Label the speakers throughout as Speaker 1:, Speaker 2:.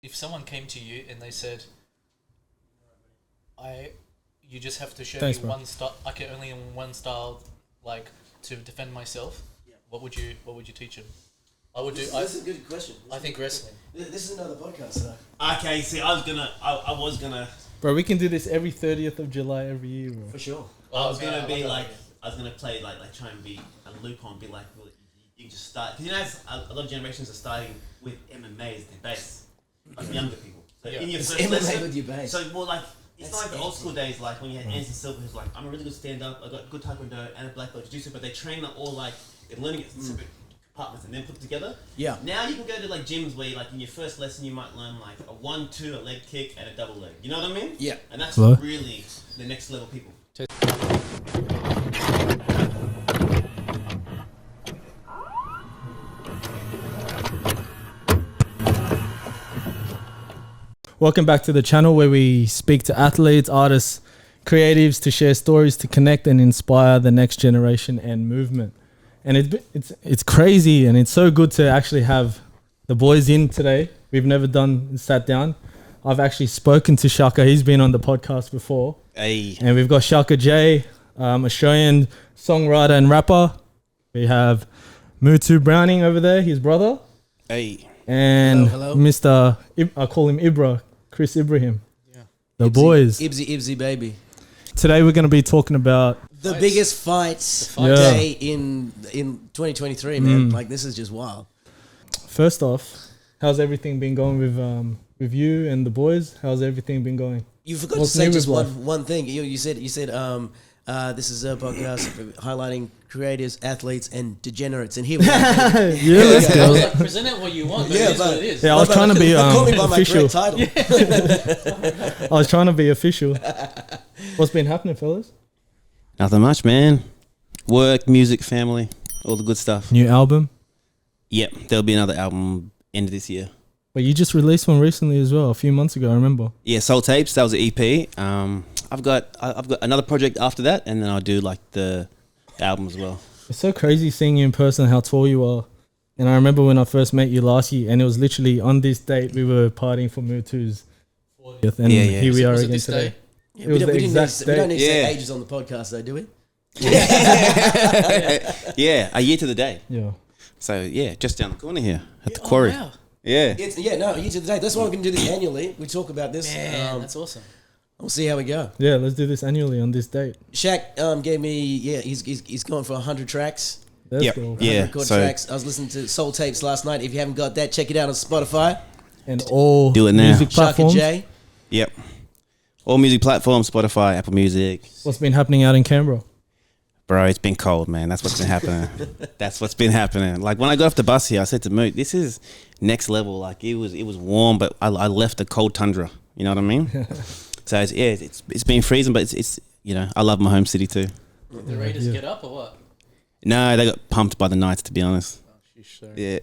Speaker 1: if someone came to you and they said, you just have to show me one style. I can only in one style, like to defend myself. Yeah. What would you teach him? I would do. This is a good question. I think wrestling. This is another podcast. So.
Speaker 2: Okay, see, I was gonna.
Speaker 3: Bro, we can do this every 30th of July every year, bro.
Speaker 1: For sure.
Speaker 2: I was gonna play like try and be a loophole and be like, well, you just start because as a lot of generations are starting with MMA as their base, like younger people. So in your first
Speaker 1: MMA
Speaker 2: lesson,
Speaker 1: with your base.
Speaker 2: So more like. It's not like the old school days, like when you had Anderson Silva, who's like, I'm a really good stand-up, I got good taekwondo and a black belt jiu-jitsu, but they train them all like, they're learning it in separate compartments and then put it together. Yeah. Now you can go to like gyms where like in your first lesson you might learn like a 1-2, a leg kick, and a double leg. You know what I mean? Yeah. And that's really the next level people.
Speaker 3: Welcome back to the channel where we speak to athletes, artists, creatives to share stories to connect and inspire the next generation and movement. And it's crazy and it's so good to actually have the boys in today. We've never sat down. I've actually spoken to Shaka. He's been on the podcast before.
Speaker 2: Hey.
Speaker 3: And we've got Shaka J, Australian songwriter and rapper. We have Muthu Browning over there, his brother.
Speaker 2: Hey.
Speaker 3: And
Speaker 1: hello.
Speaker 3: Mr. I call him Chris Ibrahim. Yeah. The boys.
Speaker 1: Ibsy, baby.
Speaker 3: Today we're going to be talking about
Speaker 1: the biggest fights day in 2023, man. Like, this is just wild.
Speaker 3: First off, how's everything been going with you and the boys? How's everything been going?
Speaker 1: You forgot to say just one thing. You said this is a podcast highlighting creators, athletes, and degenerates. And here we are.
Speaker 3: Let's go.
Speaker 1: Like, present it what you want. But it is what it is.
Speaker 3: Yeah, I was trying to be
Speaker 1: call me by
Speaker 3: official.
Speaker 1: my correct title.
Speaker 3: I was trying to be official. What's been happening, fellas?
Speaker 2: Nothing much, man. Work, music, family, all the good stuff.
Speaker 3: New album?
Speaker 2: Yep, there'll be another album end of this year.
Speaker 3: But you just released one recently as well, a few months ago, I remember.
Speaker 2: Yeah, Soul Tapes, that was an EP. I've got another project after that, and then I'll do like the album as well.
Speaker 3: It's so crazy seeing you in person, how tall you are. And I remember when I first met you last year, and it was literally on this date we were partying for Muthu's 40th, and here we are again today.
Speaker 1: Yeah, we don't need to say ages on the podcast though, do we?
Speaker 2: Yeah, a year to the day.
Speaker 3: Yeah.
Speaker 2: So yeah, just down the corner here at the quarry.
Speaker 1: Wow.
Speaker 2: Yeah.
Speaker 1: A year to the day. That's why we're going to do this annually. We talk about this. Man, that's awesome. We'll see how we go.
Speaker 3: Yeah, let's do this annually on this date.
Speaker 1: Shaq gave me, he's gone for 100 tracks.
Speaker 3: That's cool.
Speaker 2: Yeah.
Speaker 1: Record tracks. I was listening to Soul Tapes last night. If you haven't got that, check it out on Spotify.
Speaker 3: And all
Speaker 2: do it now.
Speaker 3: Music platforms.
Speaker 1: Shaka J.
Speaker 2: Yep. All music platforms, Spotify, Apple Music.
Speaker 3: What's been happening out in Canberra?
Speaker 2: Bro, it's been cold, man. That's what's been happening. That's what's been happening. Like when I got off the bus here, I said to Moot, this is next level. Like it was warm, but I left the cold tundra. You know what I mean? So it's been freezing, but it's I love my home city too.
Speaker 1: Did the Raiders get up or what?
Speaker 2: No, they got pumped by the Knights, to be honest.
Speaker 1: Oh, sheesh, sorry.
Speaker 2: Yeah.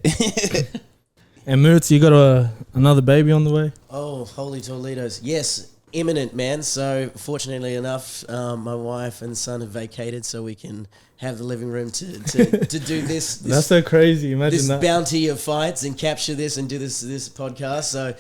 Speaker 3: And Moots, you got another baby on the way?
Speaker 1: Oh, holy Toledos. Yes, imminent, man. So fortunately enough, my wife and son have vacated so we can have the living room to do this.
Speaker 3: That's so crazy. Imagine
Speaker 1: this
Speaker 3: that.
Speaker 1: Bounty of fights and capture this and do this podcast. So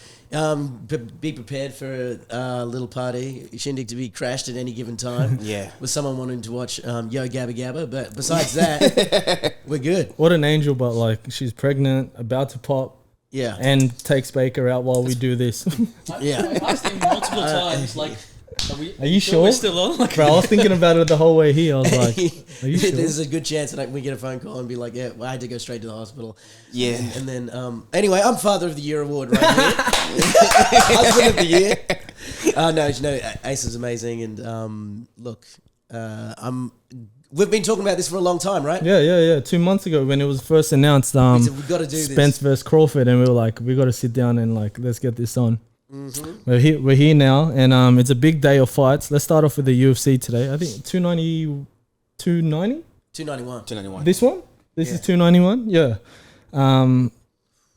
Speaker 1: be prepared for a little party shindig to be crashed at any given time.
Speaker 2: Yeah.
Speaker 1: With someone wanting to watch Yo Gabba Gabba. But besides that, we're good.
Speaker 3: What an angel, but like she's pregnant, about to pop.
Speaker 1: Yeah.
Speaker 3: And takes Baker out while we do this.
Speaker 1: Yeah.
Speaker 4: I asked him multiple times, like,
Speaker 3: are you sure?
Speaker 4: We're still on? Like,
Speaker 3: bro, I was thinking about it the whole way here. I was like, are you sure?
Speaker 1: There's a good chance that we get a phone call and be like, yeah, well, I had to go straight to the hospital.
Speaker 2: Yeah.
Speaker 1: And then, anyway, I'm Father of the Year award right here. Husband of the Year. No, Ace is amazing. And look, we've been talking about this for a long time, right?
Speaker 3: Yeah. 2 months ago when it was first announced,
Speaker 1: we said, we've got to do
Speaker 3: Spence versus Crawford, and we were like, we got to sit down and like, let's get this on. Mm-hmm. We're here now, and it's a big day of fights. Let's start off with the UFC today. I think 291. This one? This is 291? Yeah. On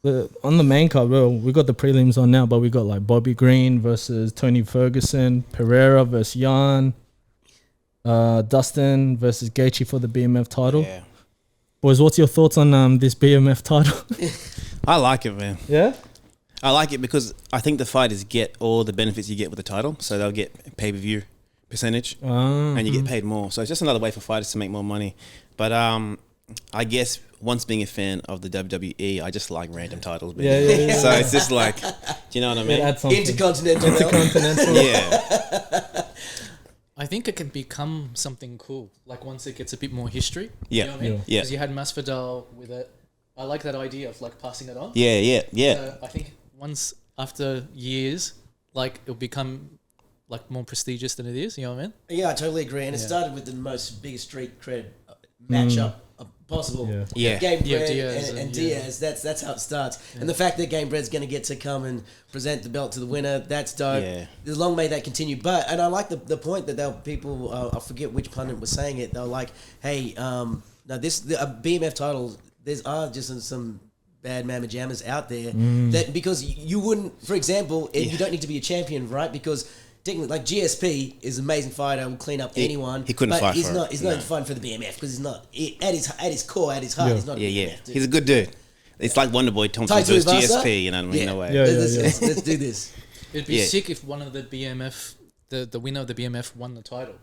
Speaker 3: the main card, well, we got the prelims on now, but we got like Bobby Green versus Tony Ferguson, Pereira versus Jan, Dustin versus Gaethje for the BMF title.
Speaker 2: Yeah.
Speaker 3: Boys, what's your thoughts on this BMF title?
Speaker 2: I like it, man.
Speaker 3: Yeah?
Speaker 5: I like it because I think the fighters get all the benefits you get with the title. So they'll get pay-per-view percentage and you get paid more. So it's just another way for fighters to make more money. But I guess once being a fan of the WWE, I just like random titles.
Speaker 3: Yeah.
Speaker 5: So it's just like, do you know what I mean?
Speaker 1: Intercontinental.
Speaker 5: Yeah.
Speaker 4: I think it can become something cool. Like once it gets a bit more history.
Speaker 5: Yeah.
Speaker 4: You know what I mean?
Speaker 5: Yeah.
Speaker 4: Because you had Masvidal with it. I like that idea of like passing it on.
Speaker 5: Yeah.
Speaker 4: I think once after years, like it'll become like more prestigious than it is. You know what I mean?
Speaker 1: Yeah, I totally agree. And it started with the biggest street cred matchup possible.
Speaker 5: Yeah.
Speaker 1: Gamebred
Speaker 4: Diaz
Speaker 1: and Diaz. That's how it starts. Yeah. And the fact that Gamebred's going to get to come and present the belt to the winner, that's dope. Yeah. Long may that continue. And I like the point that people, I forget which pundit was saying it. They were like, hey, now a BMF title, there's just some bad mamma jammers out there that because you wouldn't, for example, you don't need to be a champion, right? Because like GSP is an amazing fighter, will clean up anyone.
Speaker 5: He couldn't fight
Speaker 1: he's
Speaker 5: for
Speaker 1: not. He's not fighting for the BMF because he's not at his core, at his heart. He's not. A BMF, dude.
Speaker 5: He's a good dude. It's like Wonderboy Thompson versus GSP. You know what I mean? No way.
Speaker 1: Let's do this.
Speaker 4: It'd be sick if one of the BMF, the winner of the BMF, won the title.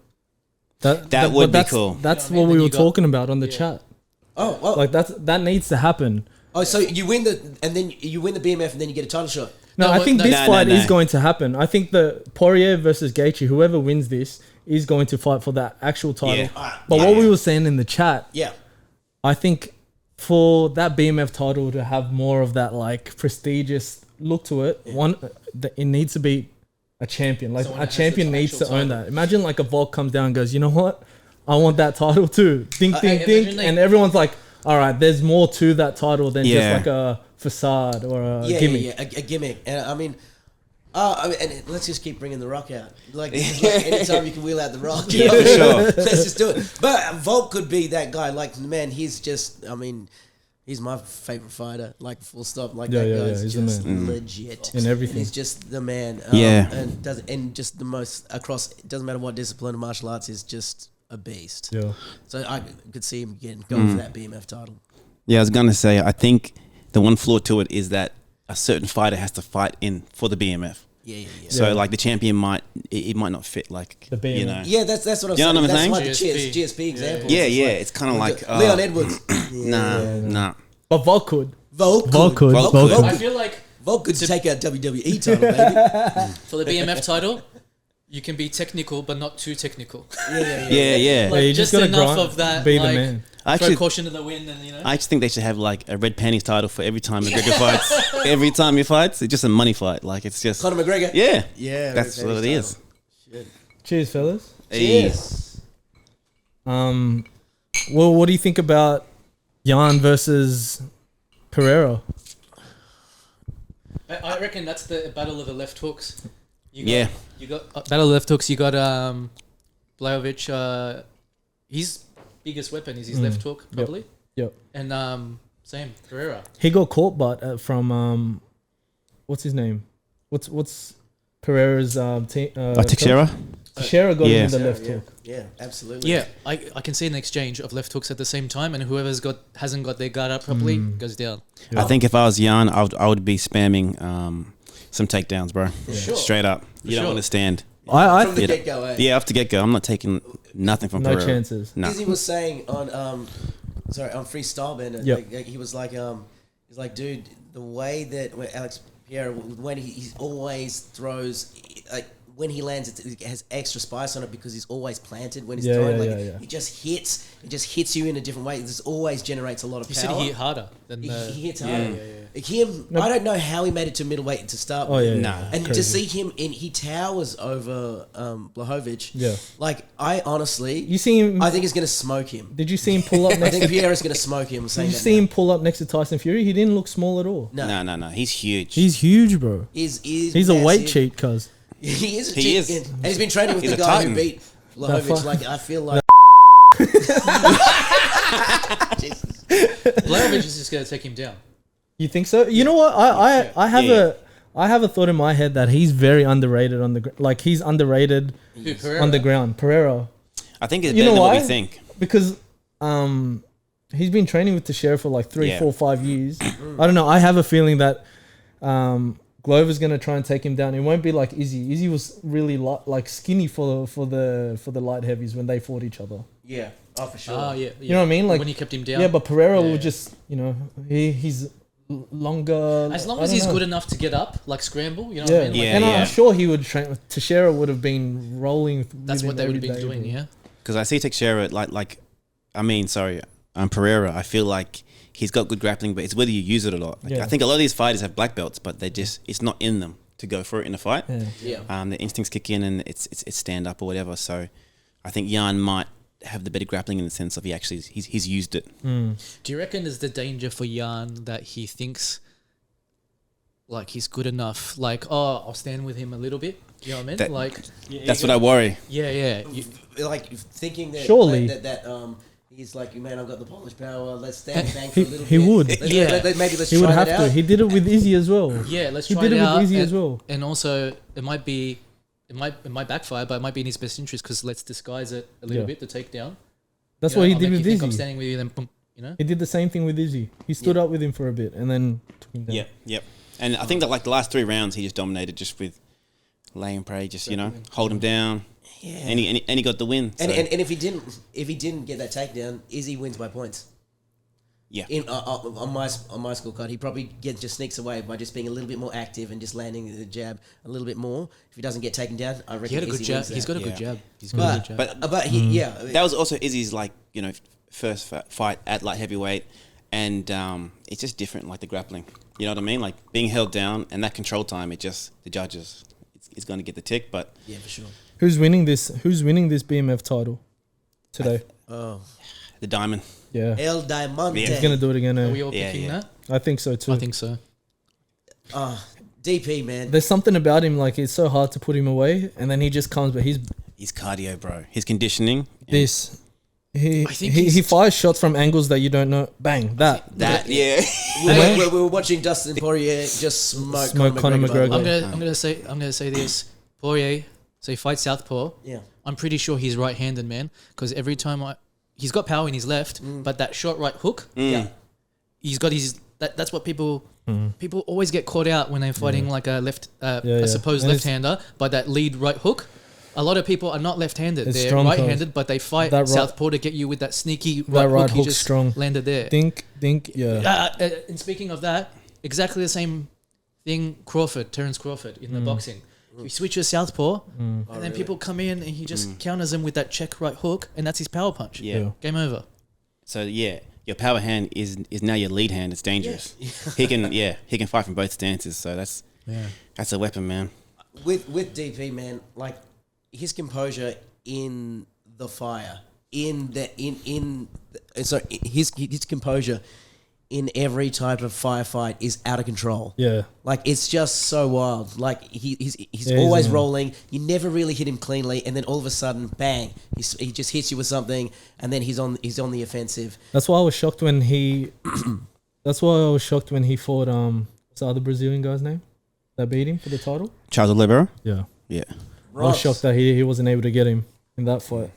Speaker 5: That would be cool.
Speaker 3: That's what we were talking about on the chat.
Speaker 1: Oh, well,
Speaker 3: like that needs to happen.
Speaker 1: Oh, so you win the BMF and then you get a title shot.
Speaker 3: No, I think this fight is going to happen. I think the Poirier versus Gaethje, whoever wins this, is going to fight for that actual title. Yeah. But what we were saying in the chat, I think for that BMF title to have more of that like prestigious look to it, it needs to be a champion. Like a champion needs to own that. Imagine like a Volk comes down and goes, you know what? I want that title too. Think, and everyone's like, all right, there's more to that title than just like a facade or a gimmick.
Speaker 1: Yeah, a gimmick. And I mean, and let's just keep bringing the Rock out. Like anytime you can wheel out the Rock,
Speaker 5: for sure.
Speaker 1: Let's just do it. But Volk could be that guy. Like, man, he's just, I mean, he's my favorite fighter. Like, full stop. Like that guy's just legit
Speaker 3: in everything.
Speaker 1: And he's just the man. And just the most across. It doesn't matter what discipline of martial arts is. Just a beast. Yeah. So I could see him going for that BMF title.
Speaker 5: Yeah, I was gonna say, I think the one flaw to it is that a certain fighter has to fight for the BMF.
Speaker 1: Yeah.
Speaker 5: So like the champion might not fit like the BMF. You know.
Speaker 1: Yeah, that's what I'm saying.
Speaker 5: You know what I'm saying?
Speaker 1: That's like the GSP example.
Speaker 5: Yeah. It's kind of like
Speaker 1: Leon Edwards.
Speaker 5: Nah.
Speaker 3: But Volk could.
Speaker 1: Volk
Speaker 3: could.
Speaker 4: I feel like
Speaker 1: Volk could take out WWE title, baby.
Speaker 4: For the BMF title, you can be technical, but not too technical.
Speaker 5: Yeah.
Speaker 4: Like, just enough of that.
Speaker 3: Be the man.
Speaker 4: Throw caution to the wind, and you know.
Speaker 5: I just think they should have like a red panties title for every time McGregor fights. Every time he fights, it's just a money fight. Like it's just
Speaker 1: Conor McGregor.
Speaker 5: Yeah. That's what it is.
Speaker 1: Shit.
Speaker 3: Cheers, fellas.
Speaker 1: Cheers.
Speaker 3: Well, what do you think about Jan versus Pereira?
Speaker 4: I reckon that's the battle of the left hooks.
Speaker 5: You
Speaker 4: got battle of left hooks. You got Blachowicz. His biggest weapon is his left hook, probably.
Speaker 3: Yep.
Speaker 4: And same Pereira.
Speaker 3: He got caught, but from what's his name? What's Pereira's team?
Speaker 5: Teixeira.
Speaker 3: Teixeira got him in the left hook.
Speaker 1: Yeah, absolutely.
Speaker 4: Yeah, I can see an exchange of left hooks at the same time, and whoever's hasn't got their guard up properly goes down.
Speaker 5: Yeah. I think if I was Jan, I would be spamming some takedowns, bro.
Speaker 1: Sure.
Speaker 5: Straight up. You don't understand.
Speaker 1: From the get-go,
Speaker 5: Yeah, off the get-go. I'm not taking nothing from Pereira.
Speaker 3: No chances.
Speaker 1: No. He was saying on Freestyle Bender, he was like, he's like, dude, the way that Alex Pereira, when he always throws, like, when he lands, it has extra spice on it because he's always planted when he's throwing. He just hits you in a different way. This always generates a lot of power.
Speaker 4: He said he hit harder than
Speaker 1: he hits harder. I don't know how he made it to middleweight to start with. And
Speaker 3: crazy.
Speaker 1: to see him he towers over Blachowicz.
Speaker 3: Yeah.
Speaker 1: Like I honestly,
Speaker 3: you see him.
Speaker 1: I think he's gonna smoke him.
Speaker 3: Did you see him pull up?
Speaker 1: I think Pereira's gonna smoke him.
Speaker 3: Did you see him pull up next to Tyson Fury? He didn't look small at all.
Speaker 5: No. He's huge.
Speaker 3: He's huge, bro. He's a weight cheat, cuz.
Speaker 1: He is a cheat. And he's been training with the guy who beat Blachowicz. Like I feel like
Speaker 4: Blachowicz is just gonna take him down.
Speaker 3: You think so? You know what? I have a thought in my head that he's very underrated on the like he's underrated on the ground. Pereira.
Speaker 5: I think it's better than what we think.
Speaker 3: Because he's been training with Teixeira for like 3, 4, 5 years. I don't know. I have a feeling that Glover's gonna try and take him down. It won't be like Izzy. Izzy was really like skinny for the light heavies when they fought each other.
Speaker 1: Yeah, oh for sure.
Speaker 4: Oh yeah,
Speaker 3: You know what I mean? Like
Speaker 4: when he kept him down.
Speaker 3: Yeah, but Pereira
Speaker 4: Yeah.
Speaker 3: will just, he's longer.
Speaker 4: As long as he's good enough to get up, like scramble, you know what
Speaker 3: Yeah,
Speaker 4: I mean? Like,
Speaker 3: and I'm sure he would train. Teixeira would have been rolling.
Speaker 4: that's what they would have been doing, yeah.
Speaker 5: Because I see Teixeira Pereira. I feel like he's got good grappling, but it's whether you use it or not. Like, I think a lot of these fighters have black belts, but it's not in them to go for it in a fight. The instincts kick in and it's stand up or whatever. So I think Jan might have the better grappling in the sense of he's used it.
Speaker 3: Mm.
Speaker 4: Do you reckon there's the danger for Jan that he thinks like he's good enough? Like, oh, I'll stand with him a little bit. You know what I mean?
Speaker 5: That's what I worry.
Speaker 4: Yeah.
Speaker 1: Like thinking that
Speaker 3: surely
Speaker 1: he's like, man, I've got the Polish power. Let's stand bang for a little bit.
Speaker 3: He would.
Speaker 1: Maybe let's
Speaker 3: he
Speaker 1: try
Speaker 3: would have
Speaker 1: it
Speaker 3: to.
Speaker 1: out.
Speaker 3: He did it with Izzy as well.
Speaker 4: Yeah, let's
Speaker 3: he
Speaker 4: try
Speaker 3: did
Speaker 4: it
Speaker 3: it
Speaker 4: out.
Speaker 3: with Izzy as well.
Speaker 4: And also, it might backfire, but it might be in his best interest because let's disguise it a little bit, the takedown.
Speaker 3: That's what he did with Izzy.
Speaker 4: I'm standing with you, then boom,
Speaker 3: He did the same thing with Izzy. He stood up with him for a bit and then took him down.
Speaker 5: Yep. And I think that like the last 3 rounds, he just dominated just with lay and pray, just hold him down. Yeah. And he got the win.
Speaker 1: And if he didn't get that takedown, Izzy wins by points.
Speaker 5: Yeah.
Speaker 1: On my scorecard, he probably just sneaks away by just being a little bit more active and just landing the jab a little bit more. If he doesn't get taken down, I reckon
Speaker 4: he had a good
Speaker 1: Izzy
Speaker 4: jab.
Speaker 1: wins that.
Speaker 4: He's got a good jab. He's got a good jab.
Speaker 1: But
Speaker 5: that was also Izzy's first fight at light heavyweight, and it's just different, like the grappling. You know what I mean? Like being held down and that control time. The judges, it's going to get the tick. But
Speaker 1: yeah, for sure.
Speaker 3: Who's winning this BMF title today?
Speaker 5: The Diamond.
Speaker 3: Yeah.
Speaker 1: El Diamante.
Speaker 3: He's going to do it again.
Speaker 4: Are we all picking that?
Speaker 3: I think so too.
Speaker 4: I think so.
Speaker 1: DP, man.
Speaker 3: There's something about him, like it's so hard to put him away, and then he just comes. But he's
Speaker 5: cardio, bro. His conditioning.
Speaker 3: He fires shots from angles that you don't know. Bang, that.
Speaker 5: Yeah.
Speaker 1: we were watching Dustin Poirier just smoke Conor McGregor.
Speaker 4: I'm gonna say this. Poirier, so he fights southpaw.
Speaker 1: Yeah.
Speaker 4: I'm pretty sure he's right-handed, man. Because every time he's got power in his left, but that short right hook, he's got his. That's what people always get caught out when they're fighting like a supposed left-hander by that lead right hook. A lot of people are not left-handed; they're right-handed, but they fight southpaw to get you with that sneaky right hook. He just landed there.
Speaker 3: Think, yeah.
Speaker 4: And speaking of that, exactly the same thing. Terence Crawford in the boxing. He switches southpaw, and then people come in and he just counters them with that check right hook, and that's his power punch.
Speaker 5: Yeah.
Speaker 4: Game over.
Speaker 5: So your power hand is now your lead hand. It's dangerous. Yes. He can fight from both stances. So that's a weapon, man.
Speaker 1: With DP, man, like his composure in the fire, his composure in every type of firefight is out of control.
Speaker 3: Yeah.
Speaker 1: Like it's just so wild. Like he's always rolling. You never really hit him cleanly, and then all of a sudden, bang! He just hits you with something, and then he's on the offensive.
Speaker 3: That's why I was shocked when he. That's why I was shocked when he fought. What's the other Brazilian guy's name that beat him for the title?
Speaker 5: Charles Oliveira.
Speaker 3: Yeah.
Speaker 1: Ross.
Speaker 3: I was shocked that he wasn't able to get him in that fight.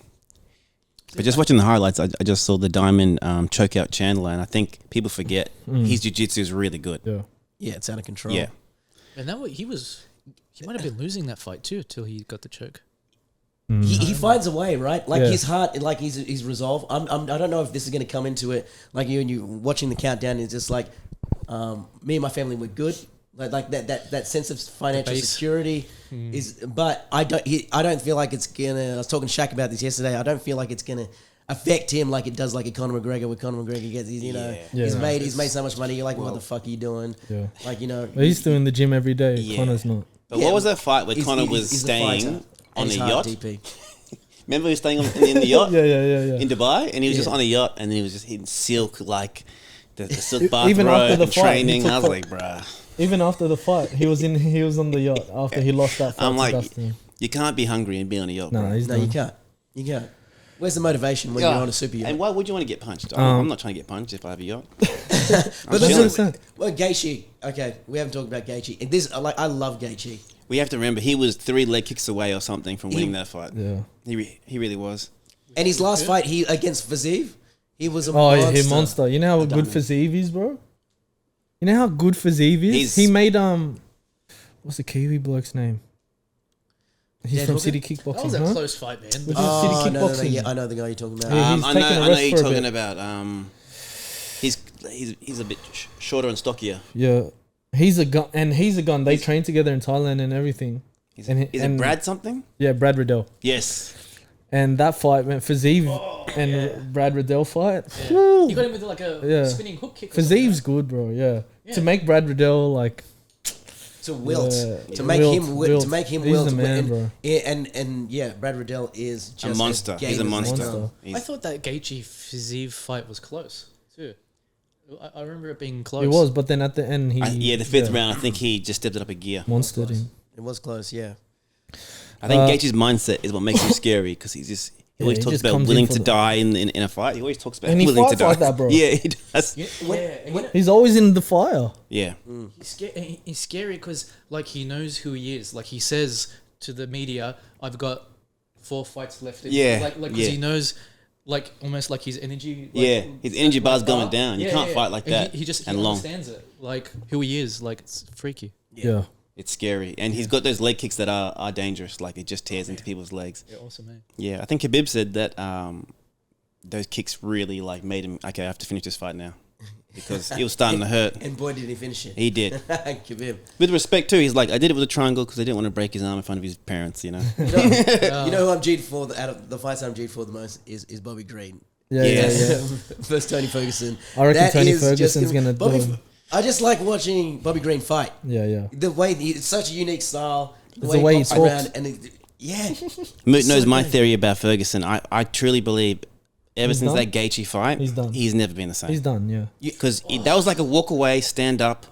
Speaker 5: But just watching the highlights, I just saw the Diamond choke out Chandler, and I think people forget his jiu-jitsu is really good.
Speaker 1: Yeah, it's out of control.
Speaker 5: Yeah.
Speaker 4: And that he might have been losing that fight too till he got the choke.
Speaker 1: He finds a way, right? Like his heart, like his resolve. I don't know if this is going to come into it. Like you watching the countdown is just like, me and my family were good. Like that sense of financial security is, but I don't feel like it's gonna. I was talking to Shaq about this yesterday. I don't feel like it's gonna affect him like it does like a Conor McGregor. Where Conor McGregor gets, he's made so much money. You're like, what the fuck are you doing? Yeah. Like
Speaker 3: he's still in the gym every day. Yeah. Connor's not.
Speaker 5: But what was that fight where Conor was staying on a yacht? DP. Remember he was staying in the yacht?
Speaker 3: Yeah.
Speaker 5: In Dubai, and he was just on a yacht, and he was just in silk like the silk bathrobe
Speaker 3: even after the
Speaker 5: and
Speaker 3: fight,
Speaker 5: training. I was like, bruh.
Speaker 3: Even after the fight, he was on the yacht after he lost that fight.
Speaker 5: I'm like,
Speaker 3: to Dustin.
Speaker 5: You can't be hungry and be on a yacht.
Speaker 3: No,
Speaker 1: you can't. You can't. Where's the motivation when you're on a super yacht?
Speaker 5: And why would you want to get punched? I'm not trying to get punched if I have a yacht.
Speaker 1: But Gaethje. Okay, we haven't talked about Gaethje. And this, I love Gaethje.
Speaker 5: We have to remember he was 3 leg kicks away or something from winning that fight.
Speaker 3: Yeah,
Speaker 5: he really was.
Speaker 1: And his last fight, against Fiziev, he was a monster.
Speaker 3: Oh, he monster. You know how good Fiziev is, bro. You know how good Fiziev is? He made what's the Kiwi bloke's name? He's
Speaker 1: Dan
Speaker 3: from
Speaker 1: Hooker?
Speaker 3: City
Speaker 4: That was
Speaker 3: Kickboxing,
Speaker 4: a
Speaker 3: huh?
Speaker 4: close fight, man.
Speaker 3: Was
Speaker 1: Oh,
Speaker 3: it
Speaker 1: no,
Speaker 3: City
Speaker 1: no, no,
Speaker 3: Kickboxing?
Speaker 1: yeah, I know the guy you're talking about.
Speaker 3: Yeah, he's
Speaker 5: I
Speaker 3: taken
Speaker 5: know
Speaker 3: a rest
Speaker 5: you're
Speaker 3: for a
Speaker 5: talking
Speaker 3: bit.
Speaker 5: about. He's a bit shorter and stockier.
Speaker 3: Yeah, he's a gun, and he's a gun. They train together in Thailand and everything.
Speaker 5: Is
Speaker 3: And
Speaker 5: it Brad something?
Speaker 3: Yeah, Brad Riddell.
Speaker 5: Yes.
Speaker 3: And that fight went Fazeev and Brad Riddell fight.
Speaker 4: Yeah. You got him with like a
Speaker 3: Yeah.
Speaker 4: spinning hook kick.
Speaker 3: Fazeev's good, bro. Yeah. To make Brad Riddell like
Speaker 1: To wilt,
Speaker 3: Yeah.
Speaker 1: to make him
Speaker 3: Wilt.
Speaker 1: to make him
Speaker 3: He's
Speaker 1: wilt,
Speaker 3: the man, bro.
Speaker 1: and yeah, Brad Riddell is just
Speaker 5: A monster.
Speaker 1: game
Speaker 5: He's a
Speaker 1: as they
Speaker 5: monster.
Speaker 1: come.
Speaker 4: I thought that Gaethje Fazeev fight was close too. I remember it being close.
Speaker 3: it was, but then at the end he
Speaker 5: the fifth round, I think he just stepped it up a gear.
Speaker 3: monstered him.
Speaker 1: It was close, yeah.
Speaker 5: I think Gaethje's mindset is what makes him scary because he always
Speaker 3: he
Speaker 5: talks
Speaker 3: just
Speaker 5: about
Speaker 3: comes in
Speaker 5: willing
Speaker 3: for
Speaker 5: to
Speaker 3: the-
Speaker 5: die in a fight. He always talks about
Speaker 3: And he
Speaker 5: willing to
Speaker 3: fights
Speaker 5: die.
Speaker 3: like that, bro.
Speaker 5: Yeah, he does.
Speaker 3: He's always in the fire.
Speaker 5: Yeah.
Speaker 4: He's scary because like he knows who he is. Like he says to the media, "I've got 4 fights left."
Speaker 5: Yeah,
Speaker 4: like because
Speaker 5: yeah.
Speaker 4: he knows, like almost like his energy. Like,
Speaker 5: Yeah, his energy bar's going down. You can't fight like
Speaker 4: And
Speaker 5: that
Speaker 4: He just
Speaker 5: and long.
Speaker 4: understands it, like who he is. Like it's freaky.
Speaker 3: Yeah.
Speaker 5: It's scary. And he's got those leg kicks that are dangerous. Like it just tears into people's legs.
Speaker 4: Yeah, awesome, man.
Speaker 5: Yeah, I think Khabib said that those kicks really like made him, okay, I have to finish this fight now. Because it was starting to hurt.
Speaker 1: And boy, did he finish it.
Speaker 5: He did.
Speaker 1: Khabib.
Speaker 5: With respect too, he's like, I did it with a triangle because I didn't want to break his arm in front of his parents, you know.
Speaker 1: You know who I'm G'd for, out of the fights I'm G'd for the most is Bobby Green.
Speaker 3: Yeah,
Speaker 5: Yes.
Speaker 3: yeah.
Speaker 1: Versus Tony Ferguson.
Speaker 3: I reckon
Speaker 1: That
Speaker 3: Tony
Speaker 1: is just
Speaker 3: Ferguson's gonna do
Speaker 1: Bobby,
Speaker 3: him.
Speaker 1: I just like watching Bobby Green fight.
Speaker 3: Yeah, yeah.
Speaker 1: The way it's such a unique style.
Speaker 3: It's the way he
Speaker 1: pops
Speaker 3: talks.
Speaker 1: around and yeah.
Speaker 5: Moot knows
Speaker 1: So
Speaker 5: my
Speaker 1: good.
Speaker 5: theory about Ferguson. I truly believe ever
Speaker 3: He's
Speaker 5: since
Speaker 3: done?
Speaker 5: that Gaethje fight,
Speaker 3: He's done.
Speaker 5: he's never been the same.
Speaker 3: He's done, yeah.
Speaker 5: Because that was like a walk away, stand up,